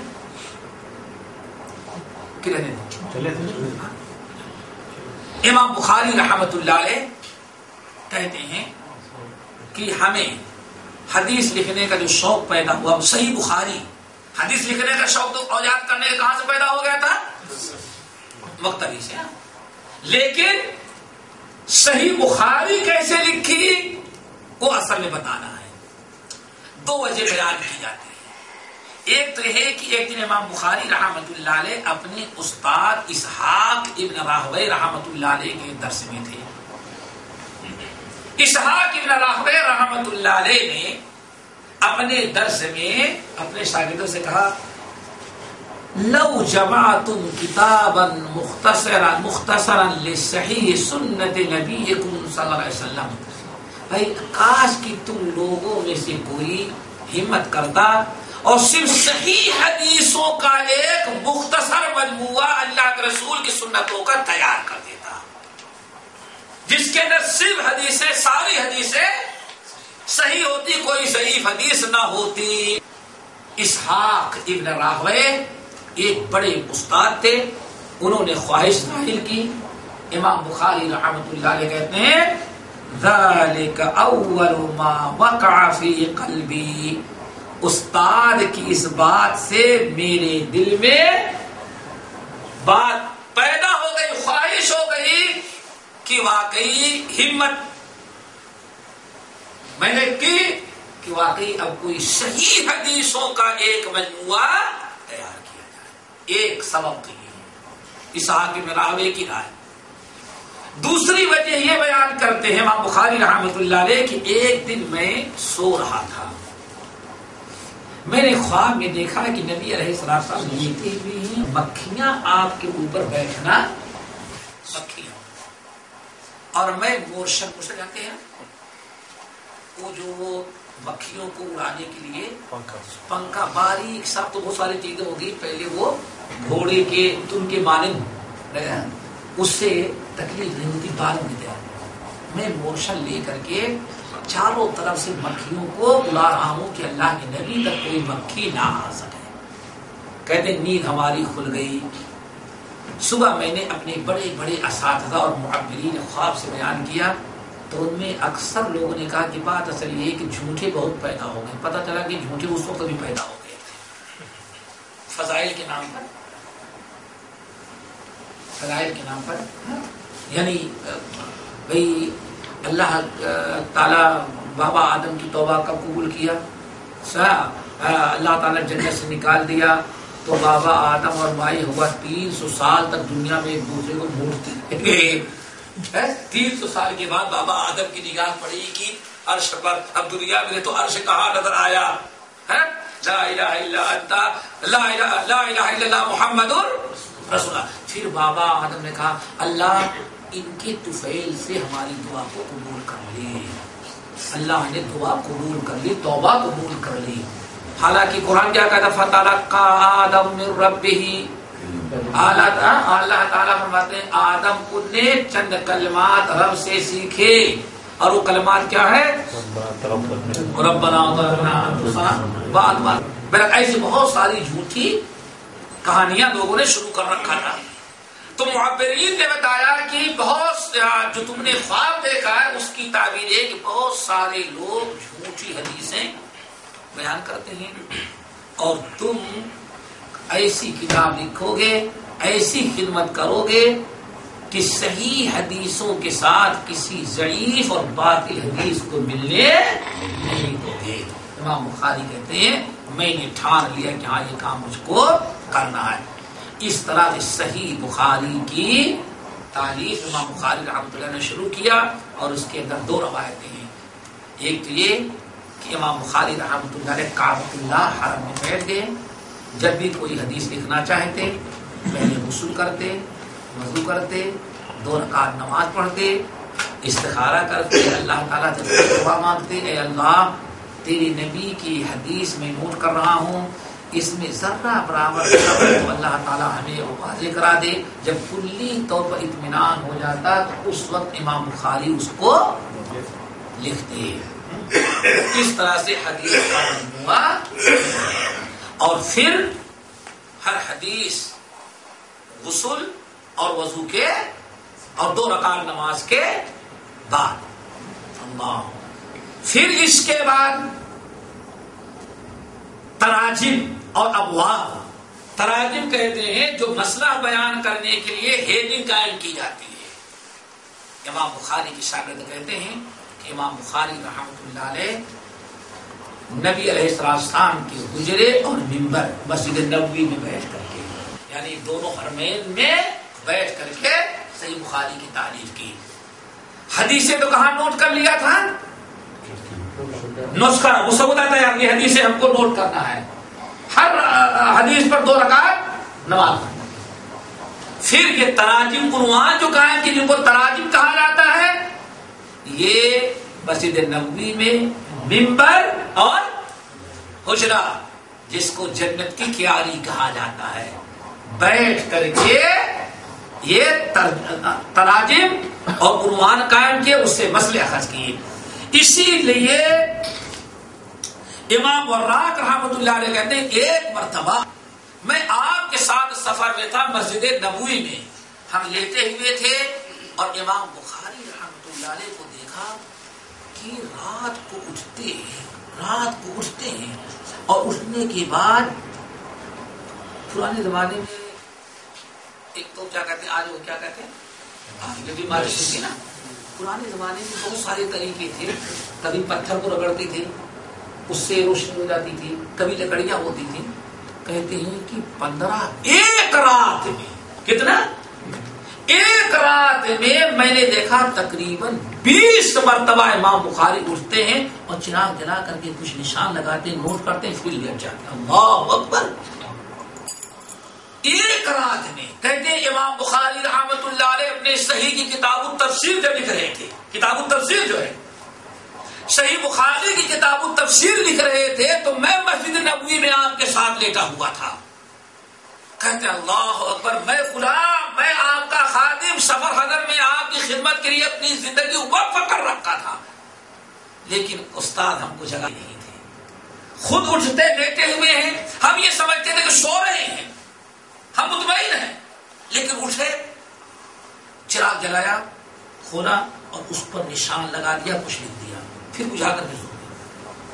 امام بخاری رحمت اللہ علیہ کہتے ہیں کہ ہمیں حدیث لکھنے کا جو شوق پیدا ہوا، صحیح بخاری حدیث لکھنے کا شوق تو اوجاد کرنے کا کہاں سے پیدا ہو گیا تھا؟ مکتبی سے۔ لیکن صحیح بخاری کیسے لکھی وہ اصل میں بتانا ہے۔ 2 وجہ بیان کی جاتی ہے۔ ایک تو ہے کہ ایک دن امام بخاری رحمت اللہ علیہ اپنے استاد اسحاق ابن راہوی رحمت اللہ علیہ کے درس میں تھے۔ اسحاق ابن راہوی رحمت اللہ علیہ نے اپنے درس میں اپنے شاگردوں سے کہا لو جمعتم کتابا مختصرا لصحیح سنت نبیکم صلی اللہ علیہ وسلم، بھائی کاش کہ تم لوگوں میں سے کوئی ہمت کرتا اور صرف صحیح حدیثوں کا ایک مختصر مجموعہ اللہ کے رسول کی سنتوں کا تیار کر دیتا، جس کے اندر صرف حدیثیں، ساری حدیثیں صحیح ہوتی، کوئی ضعیف حدیث نہ ہوتی۔ اسحاق ابن راہوی ایک بڑے استاد تھے، انہوں نے خواہش ظاہر کی۔ امام بخاری رحمت اللہ علیہ کہتے ہیں ذالک اول ما وقع فی قلبی، استاد کی اس بات سے میرے دل میں بات پیدا ہو گئی، خواہش ہو گئی کہ واقعی ہمت میں نے کی کہ واقعی اب کوئی صحیح حدیثوں کا ایک مجموعہ تیار کیا جائے۔ ایک سبب تو یہ ہے اسحاق بن راہوی کی رائے۔ دوسری وجہ یہ بیان کرتے ہیں امام بخاری رحمت اللہ علیہ کہ ایک دن میں سو رہا تھا، میں نے خواب میں دیکھا کہ نبی علیہ السلام لیٹے ہوئے ہیں، مکھیاں آپ کے اوپر بیٹھنا، مکھیاں، اور میں مورشن جاتے ہیں وہ جو مکھیوں کو اڑانے کے لیے پنکھا، باریک سب تو بہت ساری چیزیں ہوگی، پہلے وہ گھوڑے کے تن کے مانند اس سے تکلیف نہیں ہوتی، بالوں کی طرح میں موشن لے کر کے چاروں طرف سے مکھیوں کو بلا رہا ہوں کہ اللہ کے نبی تک کوئی مکھی نہ آ سکے. کہتے نیند ہماری کھل گئی. صبح میں نے اپنے بڑے بڑے اساتذہ اور معبرین خواب سے بیان کیا تو ان میں اکثر لوگوں نے کہا کہ بات اصل یہ کہ جھوٹے بہت پیدا ہو گئے. پتہ چلا کہ جھوٹے اس وقت بھی پیدا ہو گئے فضائل کے نام پر، فضائل کے نام پر. یعنی بھئی اللہ تعالیٰ بابا آدم کی توبہ کب قبول کیا؟ اللہ تعالیٰ جنت سے نکال دیا تو بابا آدم اور مائی ہوا 300 سال تک دنیا میں ایک دوسرے کو ڈھونڈتے رہے. 300 سال کے بعد بابا آدم کی نگاہ پڑی کہ عرش پر. اب دنیا میں تو عرش کہاں نظر آیا؟ لا الہ الا انت، لا الہ الا اللہ محمد رسول اللہ. پھر بابا آدم نے کہا اللہ ان کے طفیل سے ہماری دعا کو قبول کر لی. اللہ نے دعا قبول کر لی، توبہ قبول کر لی. حالانکہ قرآن کیا کہتا؟ فتلقى آدم من ربہ. اللہ تعالیٰ فرماتے ہیں آدم کو نے چند کلمات رب سے سیکھے، اور وہ کلمات کیا ہے؟ ربنا ظلمنا انفسنا. ایسی بہت ساری جھوٹی کہانیاں لوگوں نے شروع کر رکھا تھا. تو معبرین نے بتایا کہ بہت جو تم نے خواب دیکھا ہے اس کی تعبیر ہے کہ بہت سارے لوگ جھوٹی حدیثیں بیان کرتے ہیں، اور تم ایسی کتاب لکھو گے، ایسی خدمت کرو گے کہ صحیح حدیثوں کے ساتھ کسی ضعیف اور باطل حدیث کو ملنے نہیں دو گے. امام بخاری کہتے ہیں میں نے ٹھان لیا کہ ہاں یہ کام مجھ کو کرنا ہے. اس طرح سے صحیح بخاری کی تالیف امام بخاری رحمۃ اللہ نے شروع کیا، اور اس کے اندر 2 روایتیں ہیں. ایک تو یہ کہ امام بخاری رحمۃ اللہ علیہ کعبۃ اللہ حرم میں بیٹھ گئے، جب بھی کوئی حدیث لکھنا چاہتے پہلے غسل کرتے، وضو کرتے، 2 رکعت نماز پڑھتے، استخارہ کرتے، اللہ تعالیٰ سے دعا مانگتے اے اللہ تیری نبی کی حدیث میں نوٹ کر رہا ہوں، اس میں ذرہ برابر تو اللہ تعالیٰ ہمیں واضح کرا دے. جب کلی طور پر اطمینان ہو جاتا تو اس وقت امام بخاری اس کو لکھتے. اس طرح سے حدیث کا مجموعہ، اور پھر ہر حدیث غسل اور وضو کے اور 2 رکعت نماز کے بعد. اللہ. پھر اس کے بعد تراجم اور ابواب. تراجم کہتے ہیں جو مسئلہ بیان کرنے کے لیے ہیڈنگ قائم کی جاتی ہے. امام بخاری کی شاگرد کہتے ہیں کہ امام بخاری رحمۃ اللہ علیہ نبی علیہ السلام کے حجرے اور منبر مسجد نبوی میں بیٹھ کر کے، یعنی دونوں حرمین میں بیٹھ کر کے صحیح بخاری کی تعریف کی. حدیثیں تو کہاں نوٹ کر لیا تھا؟ نسخہ مسودہ تیار کی حدیثیں ہم کو نوٹ کرنا ہے، ہر حدیث پر 2 رکعت نماز. پھر یہ تراجم عنوان جو قائم کی، جن کو تراجم کہا جاتا ہے، یہ مسجد نبوی میں منبر اور حجرہ جس کو جنت کی کیاری کہا جاتا ہے بیٹھ کر کے یہ تراجم اور عنوان قائم کیے، اس سے مسئلے اخذ کیے. اسی لیے امام وراق رحمۃ اللہ علیہ کہتے ہیں ایک مرتبہ میں آپ کے ساتھ سفر میں تھا مسجد نبوی میں، ہم لیتے ہوئے تھے، اور امام بخاری رحمۃ اللہ علیہ کو دیکھا کہ رات کو اٹھتے ہیں اور اٹھنے کے بعد پرانے زمانے میں ایک تو کیا کہتے ہیں، آج وہ کیا کہتے ہیں بیماری تھی نا، پرانے زمانے میں بہت سارے طریقے تھے. کبھی پتھر کو رگڑتی تھی اس سے روشنی ہو جاتی تھی، کبھی لکڑیاں ہوتی تھی. کہتے ہیں کہ ایک رات میں کتنا؟ ایک رات میں میں نے دیکھا تقریباً 20 مرتبہ امام بخاری اٹھتے ہیں اور چراغ جلا کر کے کچھ نشان لگاتے ہیں، نوٹ کرتے ہیں، پھر لیٹ جاتے ہیں. اللہ اکبر. ایک رات میں. کہتے ہیں امام بخاری رحمۃ اللہ علیہ اپنے صحیح کی کتاب التفسیر جب لکھ رہے تھے، کتاب التفسیر جو ہے صحیح بخاری کی کتاب التفسیر لکھ رہے تھے، تو میں مسجد نبوی میں آپ کے ساتھ لیٹا ہوا تھا. کہتے ہیں اللہ اکبر، میں آپ کا خادم سفر حضر میں آپ کی خدمت کے لیے اپنی زندگی وقف کر رکھا تھا، لیکن استاد ہم کو جگہ نہیں تھے، خود اٹھتے بیٹھے ہوئے ہیں، ہم یہ سمجھتے تھے کہ سو رہے ہیں، ہم مطمئن ہیں، لیکن اٹھے، چراغ جلایا، کھولا اور اس پر نشان لگا دیا، کچھ لکھ دیا، پھر بجھا کر سو گئے۔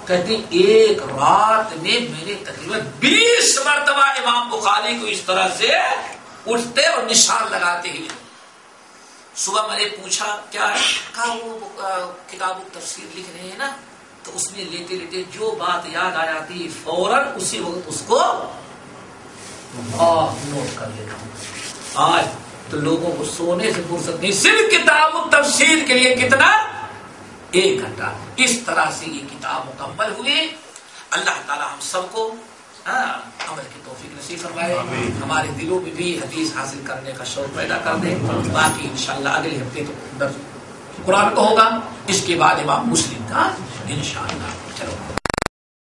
کہتے ہیں ایک رات میں میں نے تقریباً 20 مرتبہ امام بخاری کو اس طرح سے اٹھتے اور نشان لگاتے ہوئے۔ صبح میں نے پوچھا کیا ہے، کہا وہ کتاب تفسیر لکھ رہے ہیں نا، تو اس میں لیتے لیتے جو بات یاد آ جاتی فوراً اسی وقت اس کو نوٹ کر لیتا ہوں۔ آج تو لوگوں کو سونے سے فرصت نہیں، صرف کتاب تفسیر کے لیے کتنا، 1 گھنٹہ۔ اس طرح سے یہ کتاب مکمل ہوئی۔ اللہ تعالی ہم سب کو عمل کی توفیق نصیب فرمائے، ہمارے دلوں میں بھی حدیث حاصل کرنے کا شوق پیدا کر دے۔ باقی انشاءاللہ اگلے ہفتے تو درس قرآن کا ہوگا، اس کے بعد امام مسلم کا انشاءاللہ۔ چلو